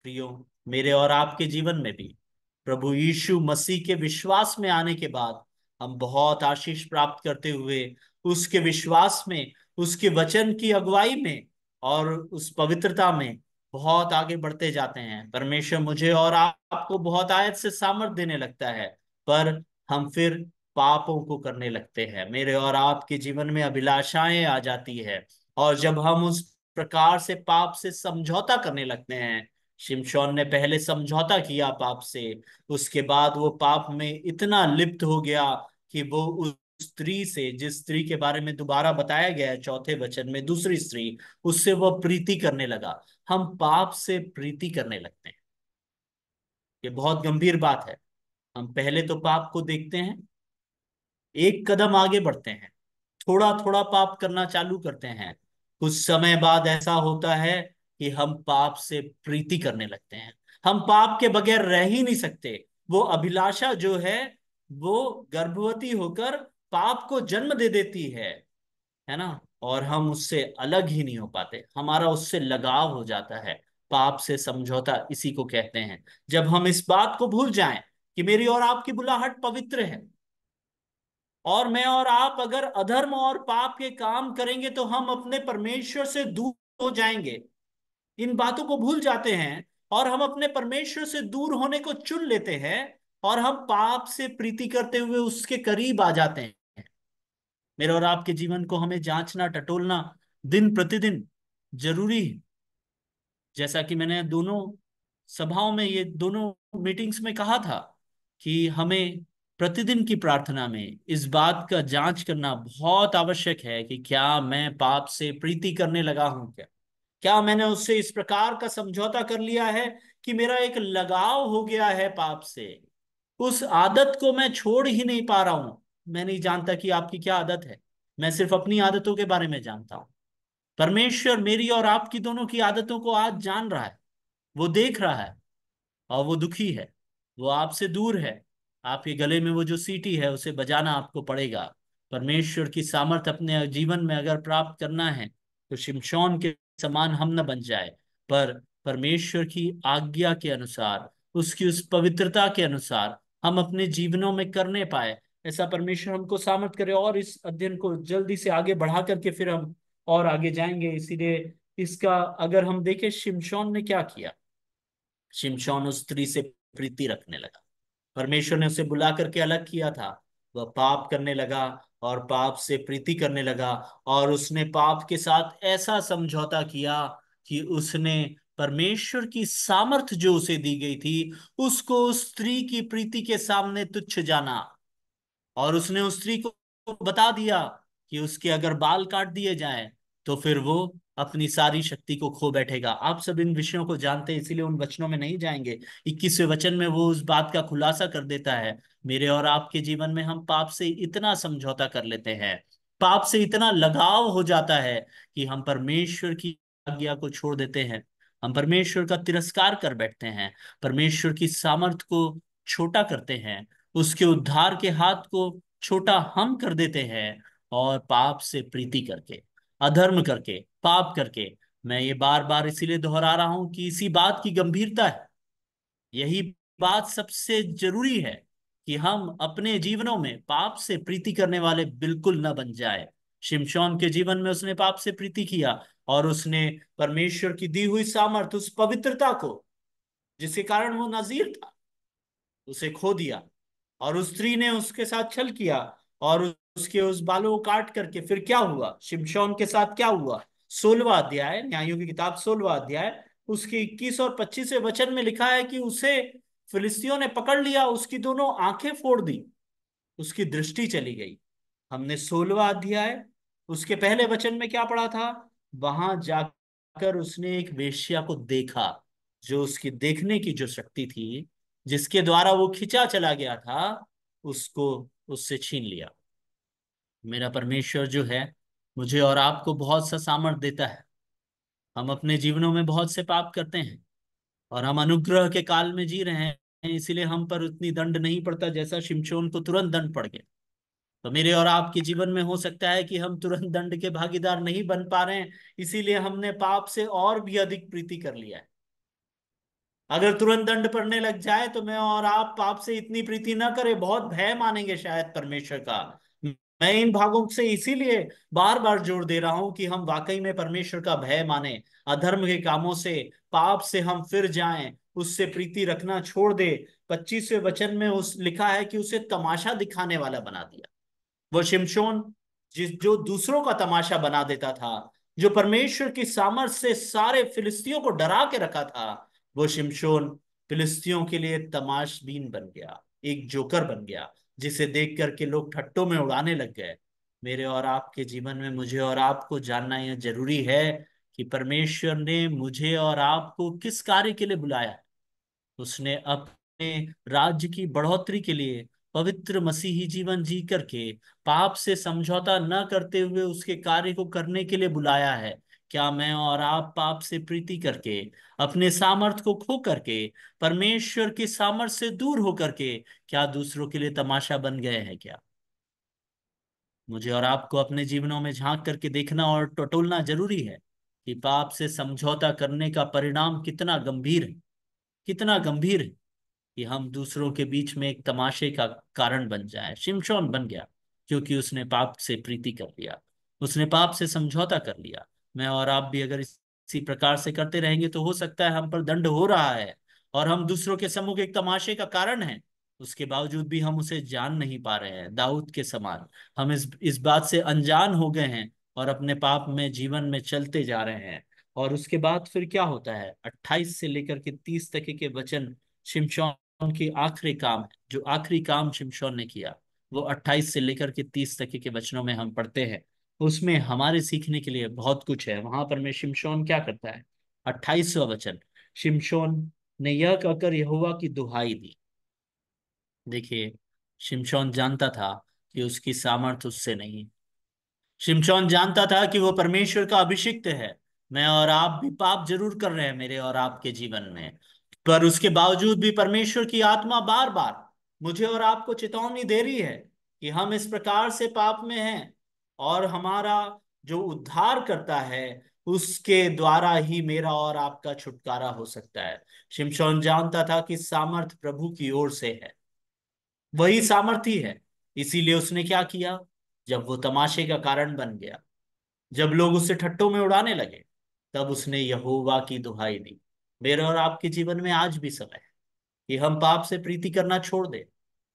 प्रियो, मेरे और आपके जीवन में भी प्रभु यीशु मसीह के विश्वास में आने के बाद हम बहुत आशीष प्राप्त करते हुए उसके विश्वास में, उसके वचन की अगुवाई में और उस पवित्रता में बहुत आगे बढ़ते जाते हैं। परमेश्वर मुझे और आपको बहुत आयत से सामर्थ देने लगता है, पर हम फिर पापों को करने लगते हैं। मेरे और आपके जीवन में अभिलाषाएं आ जाती है, और जब हम उस प्रकार से पाप से समझौता करने लगते हैं, शिमशोन ने पहले समझौता किया पाप से, उसके बाद वो पाप में इतना लिप्त हो गया कि वो उस स्त्री से, जिस स्त्री के बारे में दोबारा बताया गया है चौथे वचन में, दूसरी स्त्री, उससे वो प्रीति करने लगा। हम पाप से प्रीति करने लगते हैं। ये बहुत गंभीर बात है। हम पहले तो पाप को देखते हैं, एक कदम आगे बढ़ते हैं, थोड़ा थोड़ा पाप करना चालू करते हैं। कुछ समय बाद ऐसा होता है कि हम पाप से प्रीति करने लगते हैं। हम पाप के बगैर रह ही नहीं सकते। वो अभिलाषा जो है, वो गर्भवती होकर पाप को जन्म दे देती है ना। और हम उससे अलग ही नहीं हो पाते, हमारा उससे लगाव हो जाता है। पाप से समझौता इसी को कहते हैं। जब हम इस बात को भूल जाएं कि मेरी और आपकी बुलाहट पवित्र है, और मैं और आप अगर अधर्म और पाप के काम करेंगे तो हम अपने परमेश्वर से दूर हो जाएंगे, इन बातों को भूल जाते हैं और हम अपने परमेश्वर से दूर होने को चुन लेते हैं, और हम पाप से प्रीति करते हुए उसके करीब आ जाते हैं। मेरे और आपके जीवन को हमें जांचना टटोलना दिन प्रतिदिन जरूरी है। जैसा कि मैंने दोनों सभाओं में, ये दोनों मीटिंग्स में कहा था कि हमें प्रतिदिन की प्रार्थना में इस बात का जांच करना बहुत आवश्यक है कि क्या मैं पाप से प्रीति करने लगा हूं, क्या क्या मैंने उससे इस प्रकार का समझौता कर लिया है कि मेरा एक लगाव हो गया है पाप से। उस आदत को मैं छोड़ ही नहीं पा रहा हूं। मैं नहीं जानता कि आपकी क्या आदत है, मैं सिर्फ अपनी आदतों के बारे में जानता हूं। परमेश्वर मेरी और आपकी दोनों की आदतों को आज जान रहा है, वो देख रहा है, और वो दुखी है, वो आपसे दूर है। आपके गले में वो जो सीटी है उसे बजाना आपको पड़ेगा। परमेश्वर की सामर्थ अपने जीवन में अगर प्राप्त करना है तो शिमशोन के समान हम न बन जाए, पर परमेश्वर की आज्ञा के अनुसार, उसकी उस पवित्रता के अनुसार हम अपने जीवनों में करने पाए। ऐसा परमेश्वर हमको सामर्थ करे। और इस अध्ययन को जल्दी से आगे बढ़ा करके फिर हम और आगे जाएंगे। इसीलिए इसका अगर हम देखें, शिमशोन ने क्या किया। शिमशोन उस स्त्री से प्रीति रखने लगा। परमेश्वर ने उसे बुला करके अलग किया था, वह पाप करने लगा और पाप से प्रीति करने लगा। और उसने पाप के साथ ऐसा समझौता किया कि उसने परमेश्वर की सामर्थ जो उसे दी गई थी, उसको उस स्त्री की प्रीति के सामने तुच्छ जाना। और उसने उस स्त्री को बता दिया कि उसके अगर बाल काट दिए जाएं तो फिर वो अपनी सारी शक्ति को खो बैठेगा। आप सब इन विषयों को जानते हैं, इसीलिए उन वचनों में नहीं जाएंगे। 21वें वचन में वो उस बात का खुलासा कर देता है। मेरे और आपके जीवन में हम पाप से इतना समझौता कर लेते हैं, पाप से इतना लगाव हो जाता है कि हम परमेश्वर की आज्ञा को छोड़ देते हैं। हम परमेश्वर का तिरस्कार कर बैठते हैं, परमेश्वर की सामर्थ को छोटा करते हैं, उसके उद्धार के हाथ को छोटा हम कर देते हैं। और पाप से प्रीति करके, अधर्म करके, पाप करके, मैं ये बार बार इसीलिए दोहरा रहा हूं कि इसी बात की गंभीरता है। यही बात सबसे जरूरी है कि हम अपने जीवनों में पाप से प्रीति करने वाले बिल्कुल न बन जाए। शिमशोन के जीवन में उसने पाप से प्रीति किया, और उसने परमेश्वर की दी हुई सामर्थ, उस पवित्रता को, जिसके कारण वो नजीर था, उसे खो दिया। और उस स्त्री ने उसके साथ छल किया, और उसके उस बालों को काट करके फिर क्या हुआ, शिमशोन के साथ क्या हुआ। 16वां अध्याय, न्यायों की किताब 16वां अध्याय, उसके 21 और 25वें वचन में लिखा है कि उसे फिलिस्तियों ने पकड़ लिया, उसकी दोनों आंखें फोड़ दी, उसकी दृष्टि चली गई। हमने 16वां अध्याय उसके पहले वचन में क्या पढ़ा था। वहां जाकर उसने एक वेश्या को देखा, जो उसकी देखने की जो शक्ति थी, जिसके द्वारा वो खिंचा चला गया था, उसको उससे छीन लिया। मेरा परमेश्वर जो है, मुझे और आपको बहुत सा सामर्थ देता है। हम अपने जीवनों में बहुत से पाप करते हैं, और हम अनुग्रह के काल में जी रहे हैं, इसीलिए हम पर उतनी दंड नहीं पड़ता जैसा शिमशोन को तुरंत दंड पड़ गया। तो मेरे और आपके जीवन में हो सकता है कि हम तुरंत दंड के भागीदार नहीं बन पा रहे हैं, इसीलिए हमने पाप से और भी अधिक प्रीति कर लिया है। अगर तुरंत दंड पड़ने लग जाए तो मैं और आप पाप से इतनी प्रीति ना करें, बहुत भय मानेंगे शायद परमेश्वर का। मैं इन भागों से इसीलिए बार बार जोर दे रहा हूं कि हम वाकई में परमेश्वर का भय माने, अधर्म के कामों से, पाप से हम फिर जाएं, उससे प्रीति रखना छोड़ दे। 25वें वचन में उस लिखा है कि उसे तमाशा दिखाने वाला बना दिया। वो शिमशोन जो दूसरों का तमाशा बना देता था, जो परमेश्वर की सामर्थ से सारे फिलिस्तियों को डरा के रखा था, वो शिमशोन फिलिस्तियों के लिए तमाशबीन बन गया, एक जोकर बन गया, जिसे देख करके लोग ठट्टों में उड़ाने लग गए। मेरे और आपके जीवन में मुझे और आपको जानना यह जरूरी है कि परमेश्वर ने मुझे और आपको किस कार्य के लिए बुलाया है। उसने अपने राज्य की बढ़ोतरी के लिए पवित्र मसीही जीवन जी करके पाप से समझौता न करते हुए उसके कार्य को करने के लिए बुलाया है। क्या मैं और आप पाप से प्रीति करके, अपने सामर्थ को खो करके, परमेश्वर के सामर्थ से दूर होकर के, क्या दूसरों के लिए तमाशा बन गए हैं क्या? मुझे और आपको अपने जीवनों में झांक करके देखना और टटोलना जरूरी है कि पाप से समझौता करने का परिणाम कितना गंभीर है, कितना गंभीर है कि हम दूसरों के बीच में एक तमाशे का कारण बन जाए। शिमशोन बन गया क्योंकि उसने पाप से प्रीति कर लिया, उसने पाप से समझौता कर लिया। मैं और आप भी अगर इसी प्रकार से करते रहेंगे तो हो सकता है हम पर दंड हो रहा है और हम दूसरों के सम्मुख एक तमाशे का कारण है, उसके बावजूद भी हम उसे जान नहीं पा रहे हैं। दाऊद के समान हम इस बात से अनजान हो गए हैं और अपने पाप में जीवन में चलते जा रहे हैं। और उसके बाद फिर क्या होता है? 28 से लेकर के 30 तक के वचन शिमशोन की आखिरी काम है। जो आखिरी काम शिमशोन ने किया वो 28 से लेकर के 30 तक के वचनों में हम पढ़ते हैं। उसमें हमारे सीखने के लिए बहुत कुछ है। वहां पर में शिमशोन क्या करता है? 28वां वचन, शिमशोन ने यह कहकर यहोवा की दुहाई दी। देखिए, शिमशोन जानता था कि उसकी सामर्थ उससे नहीं। शिमशोन जानता था कि वो परमेश्वर का अभिषिक्त है। मैं और आप भी पाप जरूर कर रहे हैं मेरे और आपके जीवन में, पर उसके बावजूद भी परमेश्वर की आत्मा बार बार मुझे और आपको चेतावनी दे रही है कि हम इस प्रकार से पाप में हैं और हमारा जो उद्धार करता है उसके द्वारा ही मेरा और आपका छुटकारा हो सकता है। शिमशोन जानता था कि सामर्थ प्रभु की ओर से है, वही सामर्थी है। इसीलिए उसने क्या किया? जब वो तमाशे का कारण बन गया, जब लोग उसे ठट्टों में उड़ाने लगे, तब उसने यहोवा की दुहाई दी। मेरे और आपके जीवन में आज भी समय है कि हम पाप से प्रीति करना छोड़ दे,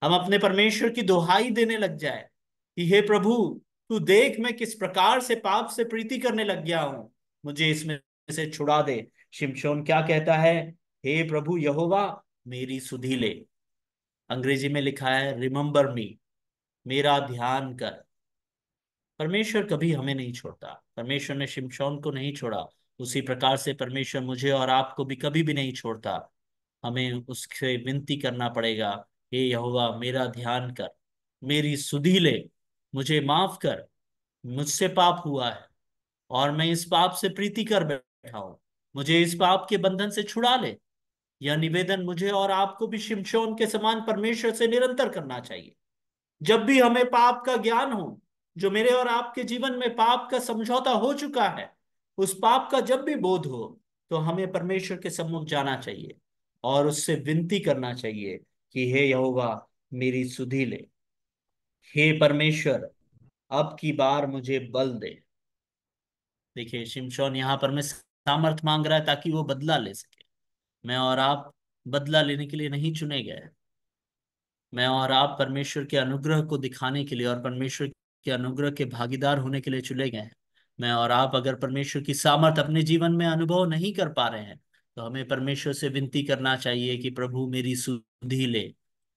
हम अपने परमेश्वर की दुहाई देने लग जाए कि हे प्रभु, तू देख मैं किस प्रकार से पाप से प्रीति करने लग गया हूं, मुझे इसमें से छुड़ा दे। शिमशोन क्या कहता है? हे प्रभु यहोवा, मेरी सुधि ले। अंग्रेजी में लिखा है रिमेंबर मी, मेरा ध्यान कर। परमेश्वर कभी हमें नहीं छोड़ता। परमेश्वर ने शिमशोन को नहीं छोड़ा, उसी प्रकार से परमेश्वर मुझे और आपको भी कभी भी नहीं छोड़ता। हमें उससे विनती करना पड़ेगा, हे यहोवा मेरा ध्यान कर, मेरी सुधि ले, मुझे माफ कर, मुझसे पाप हुआ है और मैं इस पाप से प्रीति कर बैठा हूं, मुझे इस पाप के बंधन से छुड़ा ले। यह निवेदन मुझे और आपको भी शिमशोन के समान परमेश्वर से निरंतर करना चाहिए। जब भी हमें पाप का ज्ञान हो, जो मेरे और आपके जीवन में पाप का समझौता हो चुका है, उस पाप का जब भी बोध हो, तो हमें परमेश्वर के सम्मुख जाना चाहिए और उससे विनती करना चाहिए कि हे यहोवा मेरी सुधि ले, हे परमेश्वर अब की बार मुझे बल दे। देखिए, शिमशोन यहाँ पर मैं सामर्थ मांग रहा है ताकि वो बदला ले सके। मैं और आप बदला लेने के लिए नहीं चुने गए। मैं और आप परमेश्वर के अनुग्रह को दिखाने के लिए और परमेश्वर के अनुग्रह के भागीदार होने के लिए चुने गए हैं। मैं और आप अगर परमेश्वर की सामर्थ अपने जीवन में अनुभव नहीं कर पा रहे हैं, तो हमें परमेश्वर से विनती करना चाहिए कि प्रभु मेरी सुधि ले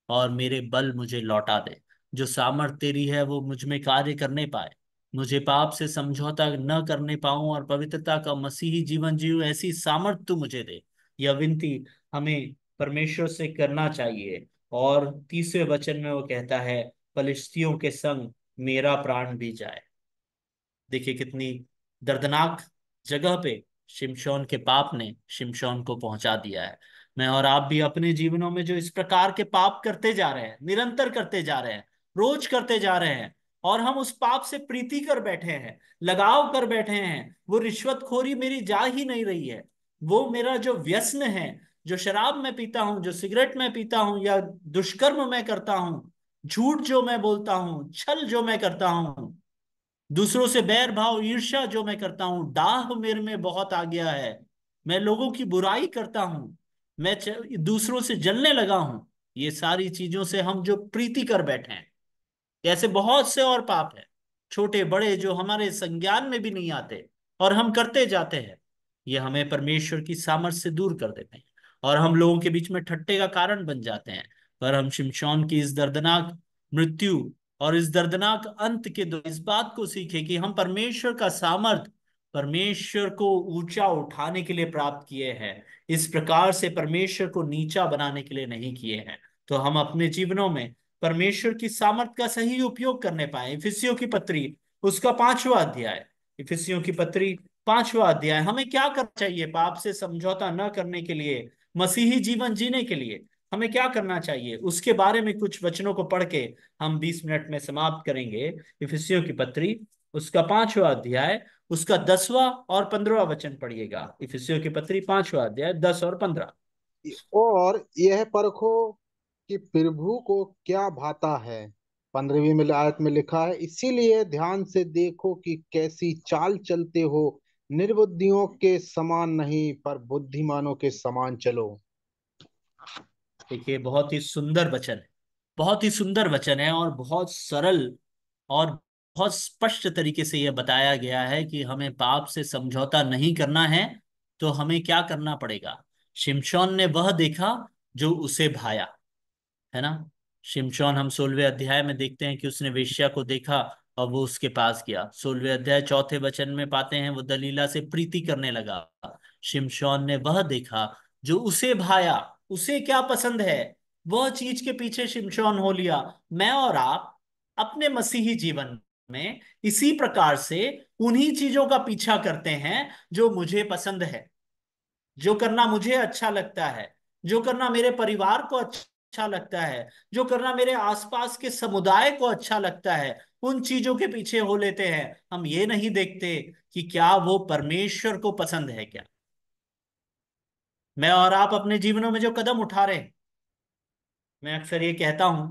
और मेरे बल मुझे लौटा दे। जो सामर्थ तेरी है वो मुझ में कार्य करने पाए, मुझे पाप से समझौता न करने पाऊं और पवित्रता का मसीही जीवन जीऊं, ऐसी सामर्थ तू मुझे दे। यह विनती हमें परमेश्वर से करना चाहिए। और तीसरे वचन में वो कहता है, फलिश्तियों के संग मेरा प्राण भी जाए। देखिए कितनी दर्दनाक जगह पे शिमशोन के पाप ने शिमशोन को पहुंचा दिया है। मैं और आप भी अपने जीवनों में जो इस प्रकार के पाप करते जा रहे हैं, निरंतर करते जा रहे हैं, रोज करते जा रहे हैं, और हम उस पाप से प्रीति कर बैठे हैं, लगाव कर बैठे हैं, वो रिश्वतखोरी मेरी जा ही नहीं रही है, वो मेरा जो व्यसन है, जो शराब मैं पीता हूं, जो सिगरेट मैं पीता हूं, या दुष्कर्म मैं करता हूं, झूठ जो मैं बोलता हूं, छल जो मैं करता हूं, दूसरों से बैर भाव ईर्ष्या जो मैं करता हूं, डाह मेरे में बहुत आ गया है, मैं लोगों की बुराई करता हूं, दूसरों से जलने लगा हूं, ये सारी चीजों से हम जो प्रीति कर बैठे हैं, ऐसे बहुत से और पाप हैं छोटे बड़े जो हमारे संज्ञान में भी नहीं आते और हम करते जाते हैं। ये हमें परमेश्वर की सामर्थ से दूर कर देते हैं और हम लोगों के बीच में ठट्टे का कारण बन जाते हैं। पर हम शिमशोन की इस दर्दनाक मृत्यु और इस दर्दनाक अंत के द्वारा इस बात को सीखे कि हम परमेश्वर का सामर्थ, परमेश्वर को ऊंचा उठाने के लिए प्राप्त किए हैं, इस प्रकार से परमेश्वर को नीचा बनाने के लिए नहीं किए हैं। तो हम अपने जीवनों में परमेश्वर की सामर्थ का सही उपयोग करने पाए। इफिसियों की पत्री उसका 5वां अध्याय, इफिसियों की पत्री 5वां अध्याय, हमें क्या करना चाहिए पाप से समझौता न करने के लिए, मसीही जीवन जीने के लिए हमें क्या करना चाहिए, उसके बारे में कुछ वचनों को पढ़ के हम 20 मिनट में समाप्त करेंगे। इफिसियों की पत्री उसका 5वां अध्याय, उसका 10वां और 15वां वचन पढ़िएगा। इफिसियों की पत्री 5वां अध्याय 10 और 15। और यह परखो कि प्रभु को क्या भाता है। 15वीं में आयत में लिखा है, इसीलिए ध्यान से देखो कि कैसी चाल चलते हो, निर्बुद्धियों के समान नहीं पर बुद्धिमानों के समान चलो। देखिए बहुत ही सुंदर वचन है, बहुत ही सुंदर वचन है, और बहुत सरल और बहुत स्पष्ट तरीके से यह बताया गया है कि हमें पाप से समझौता नहीं करना है। तो हमें क्या करना पड़ेगा? शिमशोन ने वह देखा जो उसे भाया, है ना। शिमशोन हम 16वें अध्याय में देखते हैं कि उसने वेश्या को देखा और वो उसके पास गया। 16वें अध्याय 4थे वचन में पाते हैं वो दलीला से प्रीति करने लगा। शिमशोन ने वह देखा जो उसे भाया, उसे क्या पसंद है वह चीज के पीछे शिमशोन हो लिया। मैं और आप अपने मसीही जीवन में इसी प्रकार से उन्हीं चीजों का पीछा करते हैं जो मुझे पसंद है, जो करना मुझे अच्छा लगता है, जो करना मेरे परिवार को अच्छा लगता है, जो करना मेरे आसपास के समुदाय को अच्छा लगता है, उन चीजों के पीछे हो लेते हैं। हम ये नहीं देखते कि क्या वो परमेश्वर को पसंद है क्या। मैं और आप अपने जीवनों में जो कदम उठा रहे हैं, मैं अक्सर ये कहता हूं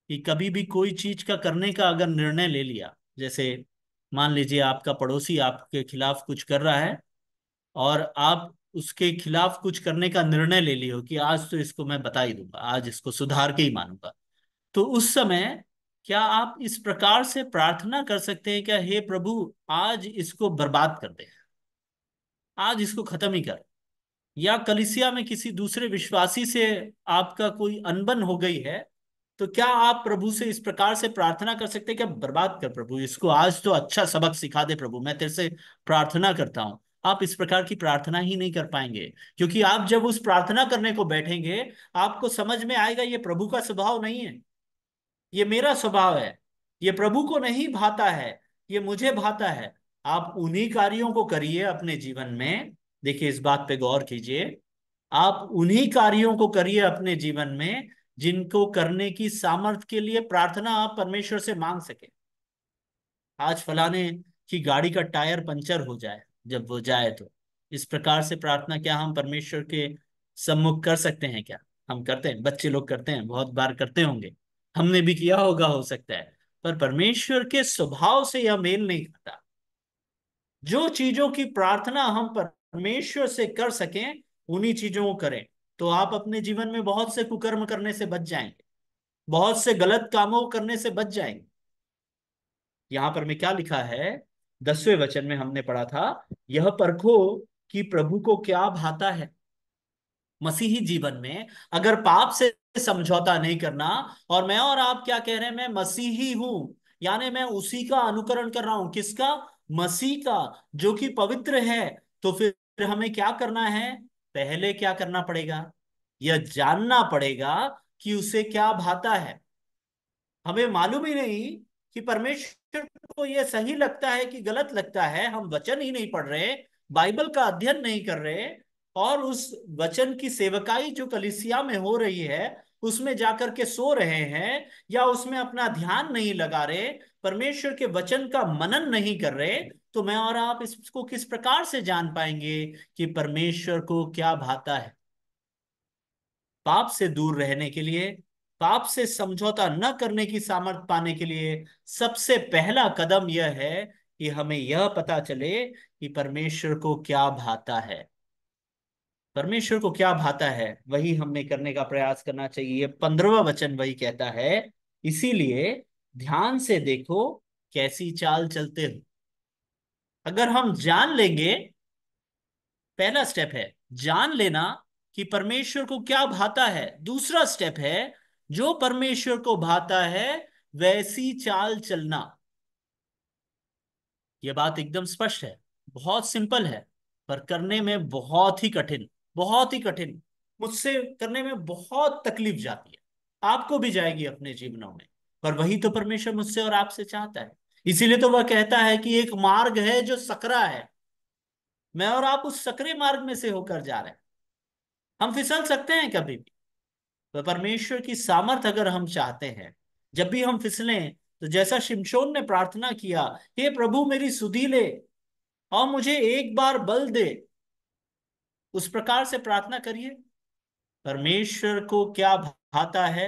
कि कभी भी कोई चीज का करने का अगर निर्णय ले लिया, जैसे मान लीजिए आपका पड़ोसी आपके खिलाफ कुछ कर रहा है और आप उसके खिलाफ कुछ करने का निर्णय ले लियो कि आज तो इसको मैं बता ही दूंगा, आज इसको सुधार के ही मानूंगा। तो उस समय क्या आप इस प्रकार से प्रार्थना कर सकते हैं क्या, हे प्रभु आज इसको बर्बाद कर दे, आज इसको खत्म ही कर। या कलिसिया में किसी दूसरे विश्वासी से आपका कोई अनबन हो गई है, तो क्या आप प्रभु से इस प्रकार से प्रार्थना कर सकते हैं क्या, बर्बाद कर प्रभु इसको, आज तो अच्छा सबक सिखा दे प्रभु, मैं तेरे से प्रार्थना करता हूं। आप इस प्रकार की प्रार्थना ही नहीं कर पाएंगे, क्योंकि आप जब उस प्रार्थना करने को बैठेंगे आपको समझ में आएगा ये प्रभु का स्वभाव नहीं है, ये मेरा स्वभाव है, ये प्रभु को नहीं भाता है, ये मुझे भाता है। आप उन्हीं कार्यों को करिए अपने जीवन में। देखिए इस बात पे गौर कीजिए, आप उन्हीं कार्यों को करिए अपने जीवन में जिनको करने की सामर्थ्य के लिए प्रार्थना आप परमेश्वर से मांग सके। आज फलाने की गाड़ी का टायर पंचर हो जाए, जब वो जाए तो इस प्रकार से प्रार्थना क्या हम परमेश्वर के सम्मुख कर सकते हैं क्या? हम करते हैं, बच्चे लोग करते हैं, बहुत बार करते होंगे, हमने भी किया होगा हो सकता है। पर परमेश्वर के स्वभाव से यह मेल नहीं खाता। जो चीजों की प्रार्थना हम परमेश्वर से कर सकें उन्हीं चीजों को करें, तो आप अपने जीवन में बहुत से कुकर्म करने से बच जाएंगे, बहुत से गलत कामों को करने से बच जाएंगे। यहां पर में क्या लिखा है, 10वें वचन में हमने पढ़ा था, यह परखो कि प्रभु को क्या भाता है। मसीही जीवन में अगर पाप से समझौता नहीं करना, और मैं और आप क्या कह रहे हैं, मैं मसीही हूं, यानी मैं उसी का अनुकरण कर रहा हूं, किसका? मसीह का, जो कि पवित्र है। तो फिर हमें क्या करना है? पहले क्या करना पड़ेगा? यह जानना पड़ेगा कि उसे क्या भाता है। हमें मालूम ही नहीं कि परमेश्वर को यह सही लगता है कि गलत लगता है, हम वचन ही नहीं पढ़ रहे, बाइबल का अध्ययन नहीं कर रहे, और उस वचन की सेवकाई जो कलीसिया में हो रही है उसमें जाकर के सो रहे हैं, या उसमें अपना ध्यान नहीं लगा रहे, परमेश्वर के वचन का मनन नहीं कर रहे। तो मैं और आप इसको किस प्रकार से जान पाएंगे कि परमेश्वर को क्या भाता है? पाप से दूर रहने के लिए, पाप से समझौता न करने की सामर्थ पाने के लिए सबसे पहला कदम यह है कि हमें यह पता चले कि परमेश्वर को क्या भाता है। परमेश्वर को क्या भाता है वही हमने करने का प्रयास करना चाहिए। 15वां वचन वही कहता है, इसीलिए ध्यान से देखो कैसी चाल चलते हो। अगर हम जान लेंगे, पहला स्टेप है जान लेना कि परमेश्वर को क्या भाता है। दूसरा स्टेप है, जो परमेश्वर को भाता है वैसी चाल चलना। यह बात एकदम स्पष्ट है, बहुत सिंपल है, पर करने में बहुत ही कठिन, बहुत ही कठिन। मुझसे करने में बहुत तकलीफ जाती है, आपको भी जाएगी अपने जीवनों में। पर वही तो परमेश्वर मुझसे और आपसे चाहता है। इसीलिए तो वह कहता है कि एक मार्ग है जो सकरा है, मैं और आप उस सकरे मार्ग में से होकर जा रहे हैं। हम फिसल सकते हैं कभी भी, तो परमेश्वर की सामर्थ अगर हम चाहते हैं, जब भी हम फिसलें, तो जैसा शिमशोन ने प्रार्थना किया, हे प्रभु मेरी सुधि ले और मुझे एक बार बल दे, उस प्रकार से प्रार्थना करिए। परमेश्वर को क्या भाता है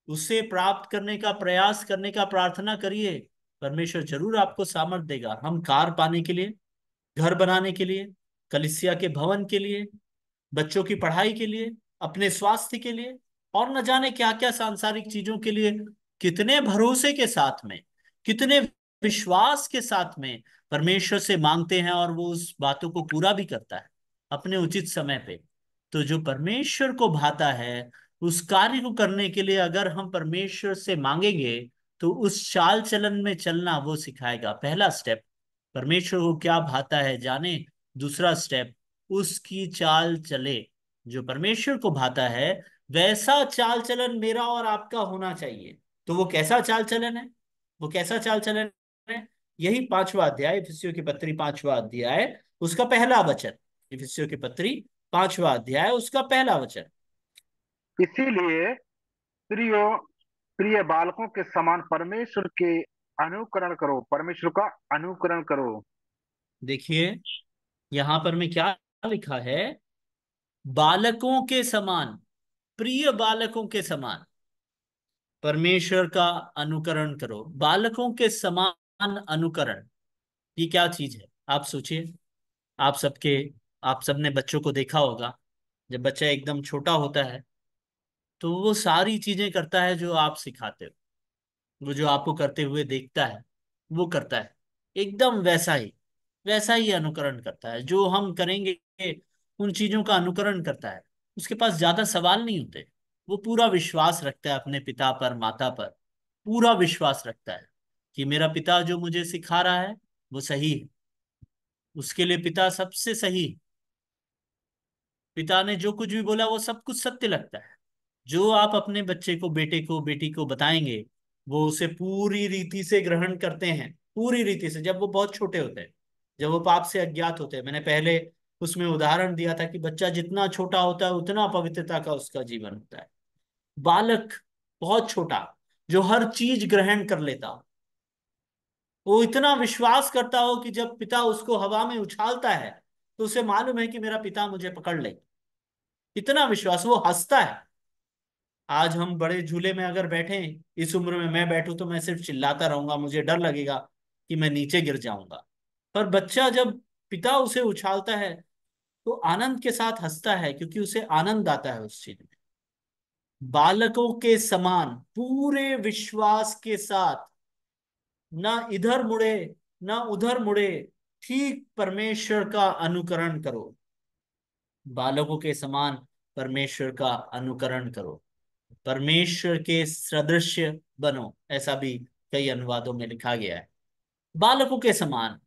उसे प्राप्त करने का प्रयास करने का प्रार्थना करिए। परमेश्वर जरूर आपको सामर्थ देगा। हम कार पाने के लिए, घर बनाने के लिए, कलीसिया के भवन के लिए, बच्चों की पढ़ाई के लिए, अपने स्वास्थ्य के लिए, और न जाने क्या क्या सांसारिक चीजों के लिए, कितने भरोसे के साथ में, कितने विश्वास के साथ में परमेश्वर से मांगते हैं, और वो उस बातों को पूरा भी करता है अपने उचित समय पे। तो जो परमेश्वर को भाता है उस कार्य को करने के लिए अगर हम परमेश्वर से मांगेंगे, तो उस चाल चलन में चलना वो सिखाएगा। पहला स्टेप, परमेश्वर को क्या भाता है जाने। दूसरा स्टेप, उसकी चाल चले। जो परमेश्वर को भाता है वैसा चाल चलन मेरा और आपका होना चाहिए। तो वो कैसा चाल चलन है, वो कैसा चाल चलन है? यही 5वां अध्याय, इफिसियों की पत्री 5वां अध्याय, उसका पहला वचन। इफिसियों की पत्री 5वां अध्याय, उसका पहला वचन। इसीलिए प्रियो प्रिय बालकों के समान परमेश्वर के अनुकरण करो, परमेश्वर का अनुकरण करो। देखिए यहां पर में क्या लिखा है, बालकों के समान, प्रिय बालकों के समान परमेश्वर का अनुकरण करो। बालकों के समान अनुकरण, ये क्या चीज है? आप सोचिए। आप सबके आप सबने बच्चों को देखा होगा, जब बच्चा एकदम छोटा होता है तो वो सारी चीजें करता है जो आप सिखाते हो। वो जो आपको करते हुए देखता है वो करता है, एकदम वैसा ही अनुकरण करता है। जो हम करेंगे उन चीजों का अनुकरण करता है। उसके पास ज्यादा सवाल नहीं होते। वो पूरा विश्वास रखता है अपने पिता पर, माता पर। पूरा विश्वास रखता है कि मेरा पिता जो मुझे सिखा रहा है वो सही है। उसके लिए पिता सबसे सही। पिता ने जो कुछ भी बोला वो सब कुछ सत्य लगता है। जो आप अपने बच्चे को, बेटे को, बेटी को बताएंगे, वो उसे पूरी रीति से ग्रहण करते हैं, पूरी रीति से, जब वो बहुत छोटे होते हैं, जब वो पाप से अज्ञात होते हैं। मैंने पहले उसमें उदाहरण दिया था कि बच्चा जितना छोटा होता है उतना पवित्रता का उसका जीवन होता है। बालक बहुत छोटा, जो हर चीज ग्रहण कर लेता हो, वो इतना विश्वास करता हो कि जब पिता उसको हवा में उछालता है तो उसे मालूम है कि मेरा पिता मुझे पकड़ ले। इतना विश्वास, वो हंसता है। आज हम बड़े झूले में अगर बैठे, इस उम्र में मैं बैठूं तो मैं सिर्फ चिल्लाता रहूंगा, मुझे डर लगेगा कि मैं नीचे गिर जाऊंगा। पर बच्चा जब पिता उसे उछालता है तो आनंद के साथ हंसता है, क्योंकि उसे आनंद आता है उस चीज में। बालकों के समान पूरे विश्वास के साथ, ना इधर मुड़े ना उधर मुड़े, ठीक परमेश्वर का अनुकरण करो। बालकों के समान परमेश्वर का अनुकरण करो, परमेश्वर के सदृश्य बनो, ऐसा भी कई अनुवादों में लिखा गया है। बालकों के समान,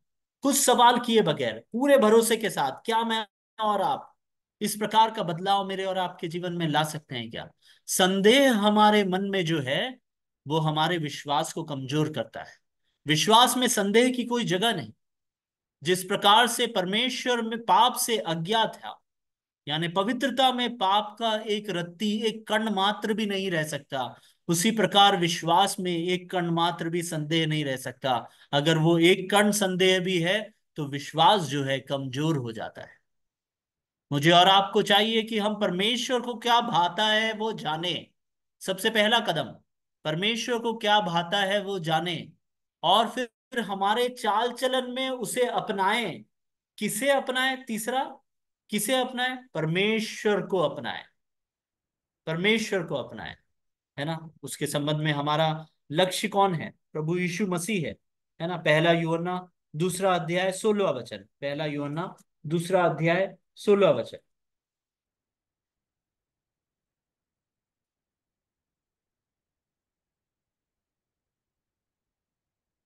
कुछ सवाल किए बगैर, पूरे भरोसे के साथ, क्या मैं और आप इस प्रकार का बदलाव मेरे और आपके जीवन में ला सकते हैं क्या? संदेह हमारे मन में जो है वो हमारे विश्वास को कमजोर करता है। विश्वास में संदेह की कोई जगह नहीं। जिस प्रकार से परमेश्वर में पाप से अज्ञात है, यानी पवित्रता में पाप का एक रत्ती, एक कण मात्र भी नहीं रह सकता, उसी प्रकार विश्वास में एक कण मात्र भी संदेह नहीं रह सकता। अगर वो एक कण संदेह भी है तो विश्वास जो है कमजोर हो जाता है। मुझे और आपको चाहिए कि हम परमेश्वर को क्या भाता है वो जाने। सबसे पहला कदम, परमेश्वर को क्या भाता है वो जाने, और फिर हमारे चाल चलन में उसे अपनाएं। किसे अपनाएं? तीसरा, किसे अपनाएं? परमेश्वर को अपनाएं। परमेश्वर को अपनाएं, है ना। उसके संबंध में हमारा लक्ष्य कौन है? प्रभु यीशु मसीह है ना। पहला यूहन्ना 2 अध्याय 16 वचन, पहला यूहन्ना 2 अध्याय 16 वचन।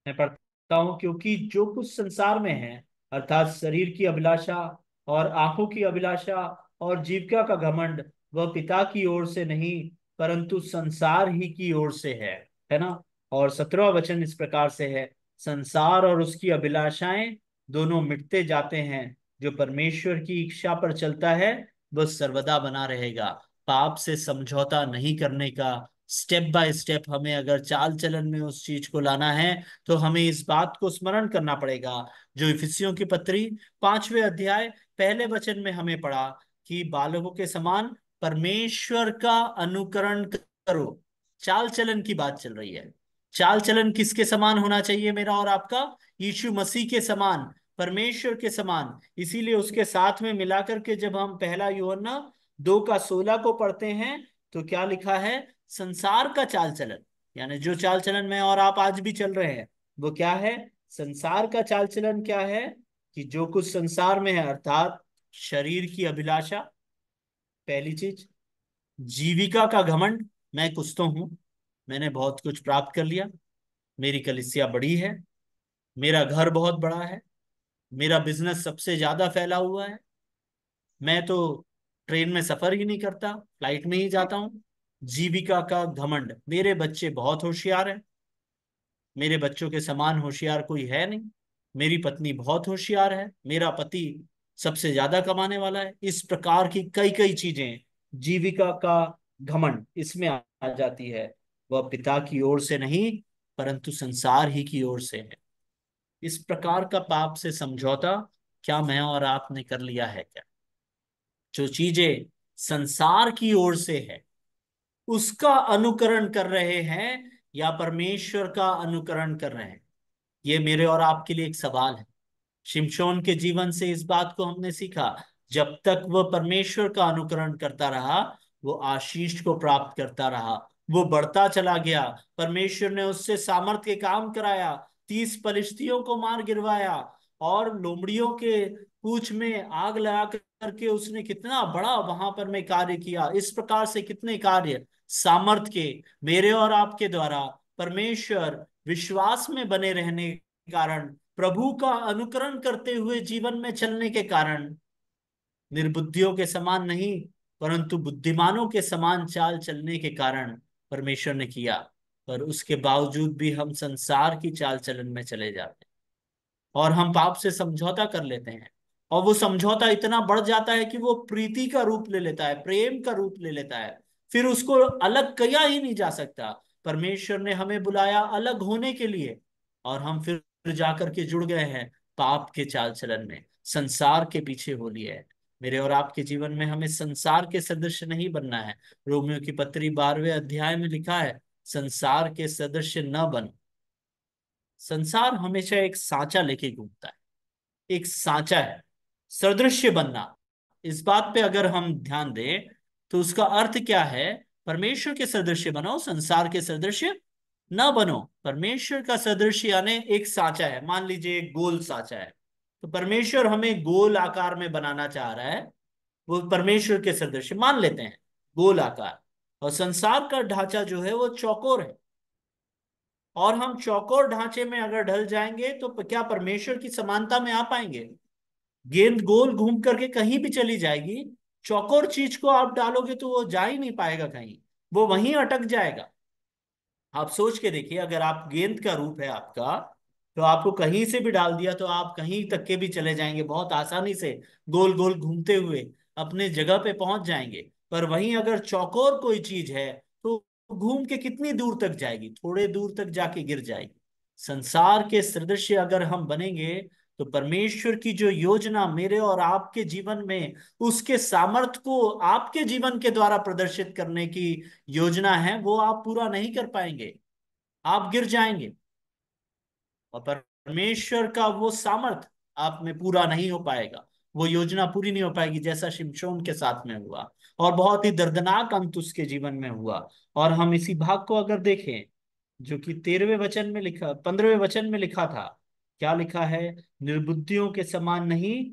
मैं पढ़ता हूं, क्योंकि जो कुछ संसार में है, अर्थात शरीर की अभिलाषा और आंखों की अभिलाषा और जीविका का घमंड, वह पिता की ओर से नहीं परंतु संसार ही की ओर से है ना। और 17वां वचन इस प्रकार से है, संसार और उसकी अभिलाषाएं दोनों मिटते जाते हैं, जो परमेश्वर की इच्छा पर चलता है वह सर्वदा बना रहेगा। पाप से समझौता नहीं करने का स्टेप बाय स्टेप हमें अगर चाल चलन में उस चीज को लाना है, तो हमें इस बात को स्मरण करना पड़ेगा, जो इफिसियों की पत्री 5वें अध्याय पहले वचन में हमें पढ़ा, कि बालकों के समान परमेश्वर का अनुकरण करो। चाल चलन की बात चल रही है। चाल चलन किसके समान होना चाहिए मेरा और आपका? यीशु मसीह के समान, परमेश्वर के समान। इसीलिए उसके साथ में मिलाकर के जब हम पहला यूहन्ना 2:16 को पढ़ते हैं, तो क्या लिखा है? संसार का चाल चलन, यानी जो चाल चलन में और आप आज भी चल रहे हैं, वो क्या है? संसार का चाल चलन क्या है? कि जो कुछ संसार में है, अर्थात शरीर की अभिलाषा, पहली चीज। जीविका का घमंड, मैं कुछ तो हूं, मैंने बहुत कुछ प्राप्त कर लिया, मेरी कलीसिया बड़ी है, मेरा घर बहुत बड़ा है, मेरा बिजनेस सबसे ज्यादा फैला हुआ है, मैं तो ट्रेन में सफर ही नहीं करता, फ्लाइट में ही जाता हूँ। जीविका का घमंड, मेरे बच्चे बहुत होशियार हैं, मेरे बच्चों के समान होशियार कोई है नहीं, मेरी पत्नी बहुत होशियार है, मेरा पति सबसे ज्यादा कमाने वाला है। इस प्रकार की कई कई चीजें, जीविका का घमंड इसमें आ जाती है। वह पिता की ओर से नहीं परंतु संसार ही की ओर से है। इस प्रकार का पाप से समझौता क्या मैं और आपने कर लिया है क्या? जो चीजें संसार की ओर से है उसका अनुकरण कर रहे हैं, या परमेश्वर का अनुकरण कर रहे हैं? ये मेरे और आपके लिए एक सवाल है। शिमशोन के जीवन से इस बात को हमने सीखा, जब तक वह परमेश्वर का अनुकरण करता रहा, वो आशीष को प्राप्त करता रहा, वो बढ़ता चला गया। परमेश्वर ने उससे सामर्थ्य के काम कराया, 30 पलिश्तियों को मार गिरवाया, और लोमड़ियों के पूंछ में आग लगा करके उसने कितना बड़ा वहां पर में कार्य किया। इस प्रकार से कितने कार्य सामर्थ्य के मेरे और आपके द्वारा, परमेश्वर विश्वास में बने रहने के कारण, प्रभु का अनुकरण करते हुए जीवन में चलने के कारण, निर्बुद्धियों के समान नहीं परंतु बुद्धिमानों के समान चाल चलने के कारण परमेश्वर ने किया। पर उसके बावजूद भी हम संसार की चाल चलन में चले जाते हैं और हम पाप से समझौता कर लेते हैं। और वो समझौता इतना बढ़ जाता है कि वो प्रीति का रूप ले लेता है, प्रेम का रूप ले लेता है, फिर उसको अलग किया ही नहीं जा सकता। परमेश्वर ने हमें बुलाया अलग होने के लिए, और हम फिर जाकर के जुड़ गए हैं पाप के चाल चलन में, संसार के पीछे हो लिए है। मेरे और आपके जीवन में हमें संसार के सदृश नहीं बनना है। रोमियो की पत्री 12वें अध्याय में लिखा है, संसार के सदृश न बनो। संसार हमेशा एक सांचा लेके घूमता है, एक सांचा है। सदृश्य बनना, इस बात पे अगर हम ध्यान दें तो उसका अर्थ क्या है? परमेश्वर के सदृश्य बनो, संसार के सदृश्य न बनो। परमेश्वर का सदृश्य यानी एक सांचा है, मान लीजिए एक गोल सांचा है, तो परमेश्वर हमें गोल आकार में बनाना चाह रहा है। वो परमेश्वर के सदृश्य मान लेते हैं, गोल आकार। और संसार का ढांचा जो है वो चौकोर है, और हम चौकोर ढांचे में अगर ढल जाएंगे तो क्या परमेश्वर की समानता में आ पाएंगे? गेंद गोल घूम करके कहीं भी चली जाएगी, चौकोर चीज को आप डालोगे तो वो जा ही नहीं पाएगा कहीं, वो वहीं अटक जाएगा। आप सोच के देखिए, अगर आप गेंद का रूप है आपका, तो आपको कहीं से भी डाल दिया तो आप कहीं तक के भी चले जाएंगे, बहुत आसानी से गोल गोल घूमते हुए अपने जगह पे पहुंच जाएंगे। पर वहीं अगर चौकोर कोई चीज है तो घूम के कितनी दूर तक जाएगी? थोड़े दूर तक जाके गिर जाएगी। संसार के सदृश्य अगर हम बनेंगे, तो परमेश्वर की जो योजना मेरे और आपके जीवन में, उसके सामर्थ्य को आपके जीवन के द्वारा प्रदर्शित करने की योजना है, वो आप पूरा नहीं कर पाएंगे, आप गिर जाएंगे। और परमेश्वर का वो सामर्थ आप में पूरा नहीं हो पाएगा, वो योजना पूरी नहीं हो पाएगी, जैसा शिमशोन के साथ में हुआ, और बहुत ही दर्दनाक अंत उसके जीवन में हुआ। और हम इसी भाग को अगर देखें, जो कि 13वें वचन में लिखा, 15वें वचन में लिखा था, क्या लिखा है? निर्बुद्धियों के समान नहीं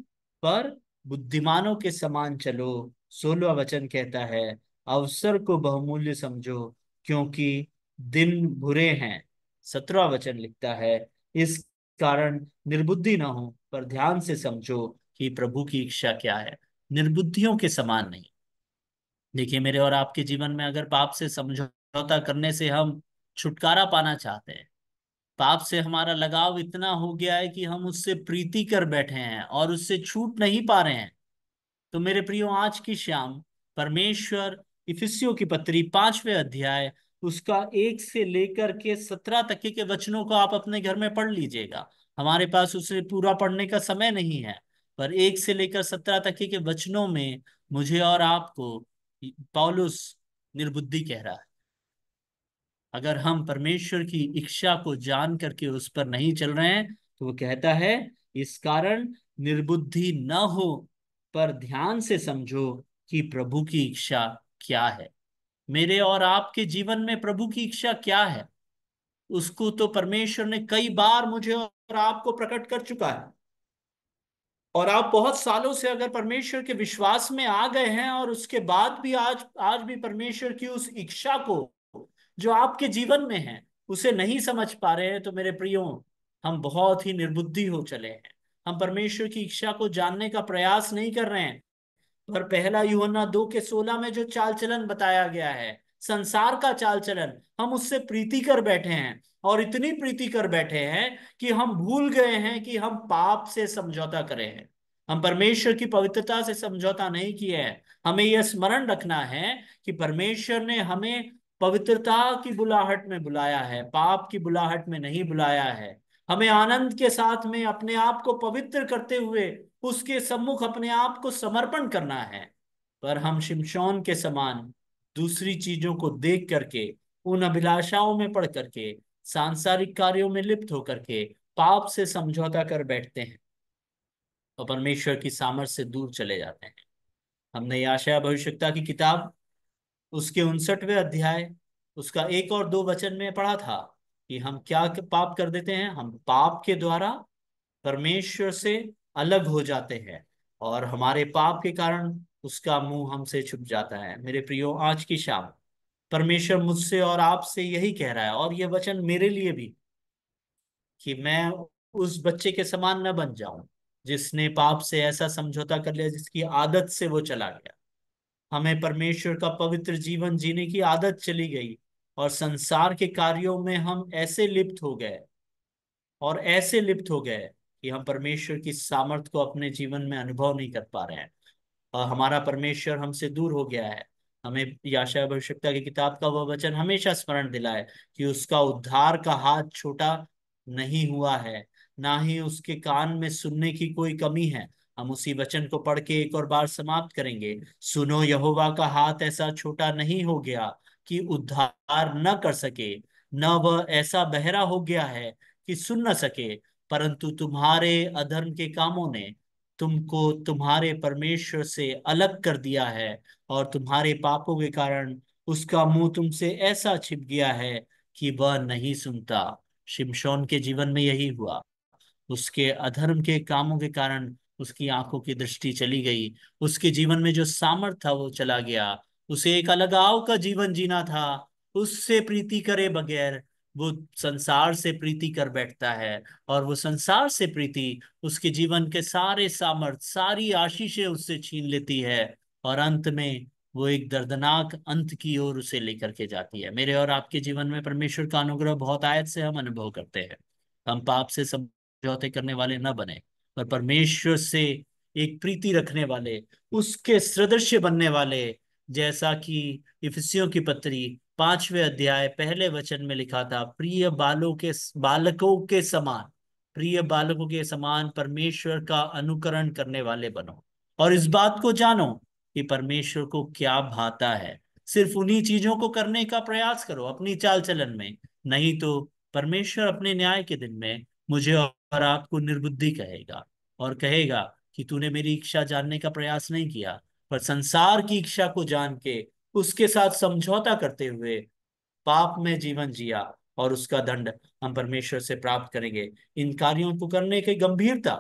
पर बुद्धिमानों के समान चलो। 16वां वचन कहता है, अवसर को बहुमूल्य समझो क्योंकि दिन बुरे हैं। 17वां वचन लिखता है, इस कारण निर्बुद्धि ना हो, पर ध्यान से समझो कि प्रभु की इच्छा क्या है, निर्बुद्धियों के समान नहीं। देखिए, मेरे और आपके जीवन में अगर पाप से समझौता करने से हम छुटकारा पाना चाहते हैं, पाप से हमारा लगाव इतना हो गया है कि हम उससे प्रीति कर बैठे हैं और उससे छूट नहीं पा रहे हैं, तो मेरे प्रियो, आज की शाम परमेश्वर इफिसियों की पत्री 5वें अध्याय उसका 1 से लेकर के 17 तक के वचनों को आप अपने घर में पढ़ लीजिएगा। हमारे पास उसे पूरा पढ़ने का समय नहीं है, पर 1 से लेकर 17 तक के वचनों में मुझे और आपको पौलुस निर्बुद्धि कह रहा है। अगर हम परमेश्वर की इच्छा को जान करके उस पर नहीं चल रहे हैं, तो वो कहता है, इस कारण निर्बुद्धि न हो, पर ध्यान से समझो कि प्रभु की इच्छा क्या है। मेरे और आपके जीवन में प्रभु की इच्छा क्या है, उसको तो परमेश्वर ने कई बार मुझे और आपको प्रकट कर चुका है। और आप बहुत सालों से अगर परमेश्वर के विश्वास में आ गए हैं और उसके बाद भी आज आज भी परमेश्वर की उस इच्छा को जो आपके जीवन में है उसे नहीं समझ पा रहे हैं, तो मेरे प्रियो, हम बहुत ही निर्बुद्धि हो चले हैं। हम परमेश्वर की इच्छा को जानने का प्रयास नहीं कर रहे हैं। और 1 यूहन्ना 2 के 16 में जो चाल चलन बताया गया है, संसार का चाल चलन, हम उससे प्रीति कर बैठे हैं। और इतनी प्रीति कर बैठे हैं कि हम भूल गए हैं कि हम पाप से समझौता करें हैं। हम परमेश्वर की पवित्रता से समझौता नहीं किए हैं। हमें यह स्मरण रखना है कि परमेश्वर ने हमें पवित्रता की बुलाहट में बुलाया है, पाप की बुलाहट में नहीं बुलाया है। हमें आनंद के साथ में अपने आप को पवित्र करते हुए उसके सम्मुख अपने आप को समर्पण करना है। पर हम शिमशोन के समान दूसरी चीजों को देख करके, उन अभिलाषाओं में पड़ करके, सांसारिक कार्यों में लिप्त होकर के पाप से समझौता कर बैठते हैं और परमेश्वर की सामर्थ्य से दूर चले जाते हैं। हमने यशायाह भविष्यद्वक्ता की किताब उसके 59वें अध्याय उसका 1 और 2 वचन में पढ़ा था कि हम क्या पाप कर देते हैं। हम पाप के द्वारा परमेश्वर से अलग हो जाते हैं और हमारे पाप के कारण उसका मुंह हमसे छुप जाता है। मेरे प्रियो, आज की शाम परमेश्वर मुझसे और आपसे यही कह रहा है, और यह वचन मेरे लिए भी, कि मैं उस बच्चे के समान न बन जाऊं जिसने पाप से ऐसा समझौता कर लिया जिसकी आदत से वो चला गया। हमें परमेश्वर का पवित्र जीवन जीने की आदत चली गई और संसार के कार्यों में हम ऐसे लिप्त हो गए और ऐसे लिप्त हो गए कि हम परमेश्वर की सामर्थ को अपने जीवन में अनुभव नहीं कर पा रहे हैं और हमारा परमेश्वर हमसे दूर हो गया है। हमें यशायाह भविष्यद्वक्ता की किताब का वह वचन हमेशा स्मरण दिलाए कि उसका उद्धार का हाथ छोटा नहीं हुआ है, ना ही उसके कान में सुनने की कोई कमी है। हम उसी वचन को पढ़ के एक और बार समाप्त करेंगे। सुनो, यहोवा का हाथ ऐसा छोटा नहीं हो गया कि उद्धार न कर सके, न वह ऐसा बहरा हो गया है कि सुन न सके, परंतु तुम्हारे अधर्म के कामों ने तुमको तुम्हारे परमेश्वर से अलग कर दिया है और तुम्हारे पापों के कारण उसका मुंह तुमसे ऐसा छिप गया है कि वह नहीं सुनता। शिमशोन के जीवन में यही हुआ। उसके अधर्म के कामों के कारण उसकी आंखों की दृष्टि चली गई, उसके जीवन में जो सामर्थ था वो चला गया। उसे एक अलगाव का जीवन जीना था, उससे प्रीति करे बगैर वो संसार से प्रीति कर बैठता है। और वो संसार से प्रीति उसके जीवन के सारे सामर्थ, सारी आशीषें उससे छीन लेती है और अंत में वो एक दर्दनाक अंत की ओर उसे लेकर के जाती है। मेरे और आपके जीवन में परमेश्वर का अनुग्रह बहुत आयत से हम अनुभव करते हैं। हम पाप से समझौते करने वाले न बने, पर परमेश्वर से एक प्रीति रखने वाले, उसके सदृश्य बनने वाले, जैसा कि इफिसियों की पत्री 5वें अध्याय पहले वचन में लिखा था, प्रिय बालकों के समान परमेश्वर का अनुकरण करने वाले बनो। और इस बात को जानो कि परमेश्वर को क्या भाता है। सिर्फ उन्हीं चीजों को करने का प्रयास करो अपनी चाल चलन में, नहीं तो परमेश्वर अपने न्याय के दिन में मुझे और आपको निर्बुद्धि कहेगा और कहेगा कि तूने मेरी इच्छा जानने का प्रयास नहीं किया, पर संसार की इच्छा को जान के उसके साथ समझौता करते हुए पाप में जीवन जिया, और उसका दंड हम परमेश्वर से प्राप्त करेंगे। इन कार्यों को करने की गंभीरता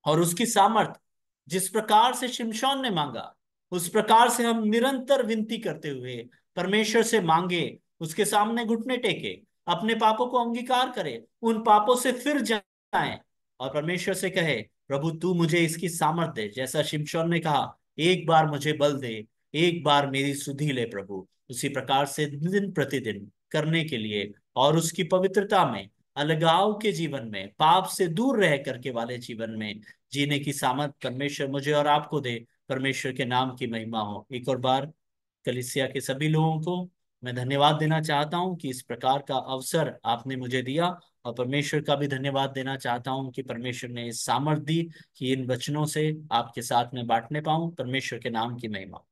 और उसकी सामर्थ जिस प्रकार से शिमशोन ने मांगा, उस प्रकार से हम निरंतर विनती करते हुए परमेश्वर से मांगे, उसके सामने घुटने टेके अपने पापों को अंगीकार करे, उन पापों से फिर जाए और परमेश्वर से कहे, प्रभु तू मुझे इसकी सामर्थ दे, जैसा शिमशोन ने कहा, एक बार मुझे बल दे, एक बार मेरी सुधि ले प्रभु। उसी प्रकार से दिन प्रतिदिन करने के लिए और उसकी पवित्रता में, अलगाव के जीवन में, पाप से दूर रह करके वाले जीवन में जीने की सामर्थ परमेश्वर मुझे और आपको दे। परमेश्वर के नाम की महिमा हो। एक और बार कलीसिया के सभी लोगों को मैं धन्यवाद देना चाहता हूं कि इस प्रकार का अवसर आपने मुझे दिया, और परमेश्वर का भी धन्यवाद देना चाहता हूं कि परमेश्वर ने इस सामर्थ दी कि इन वचनों से आपके साथ में बांटने पाऊं। परमेश्वर के नाम की महिमा।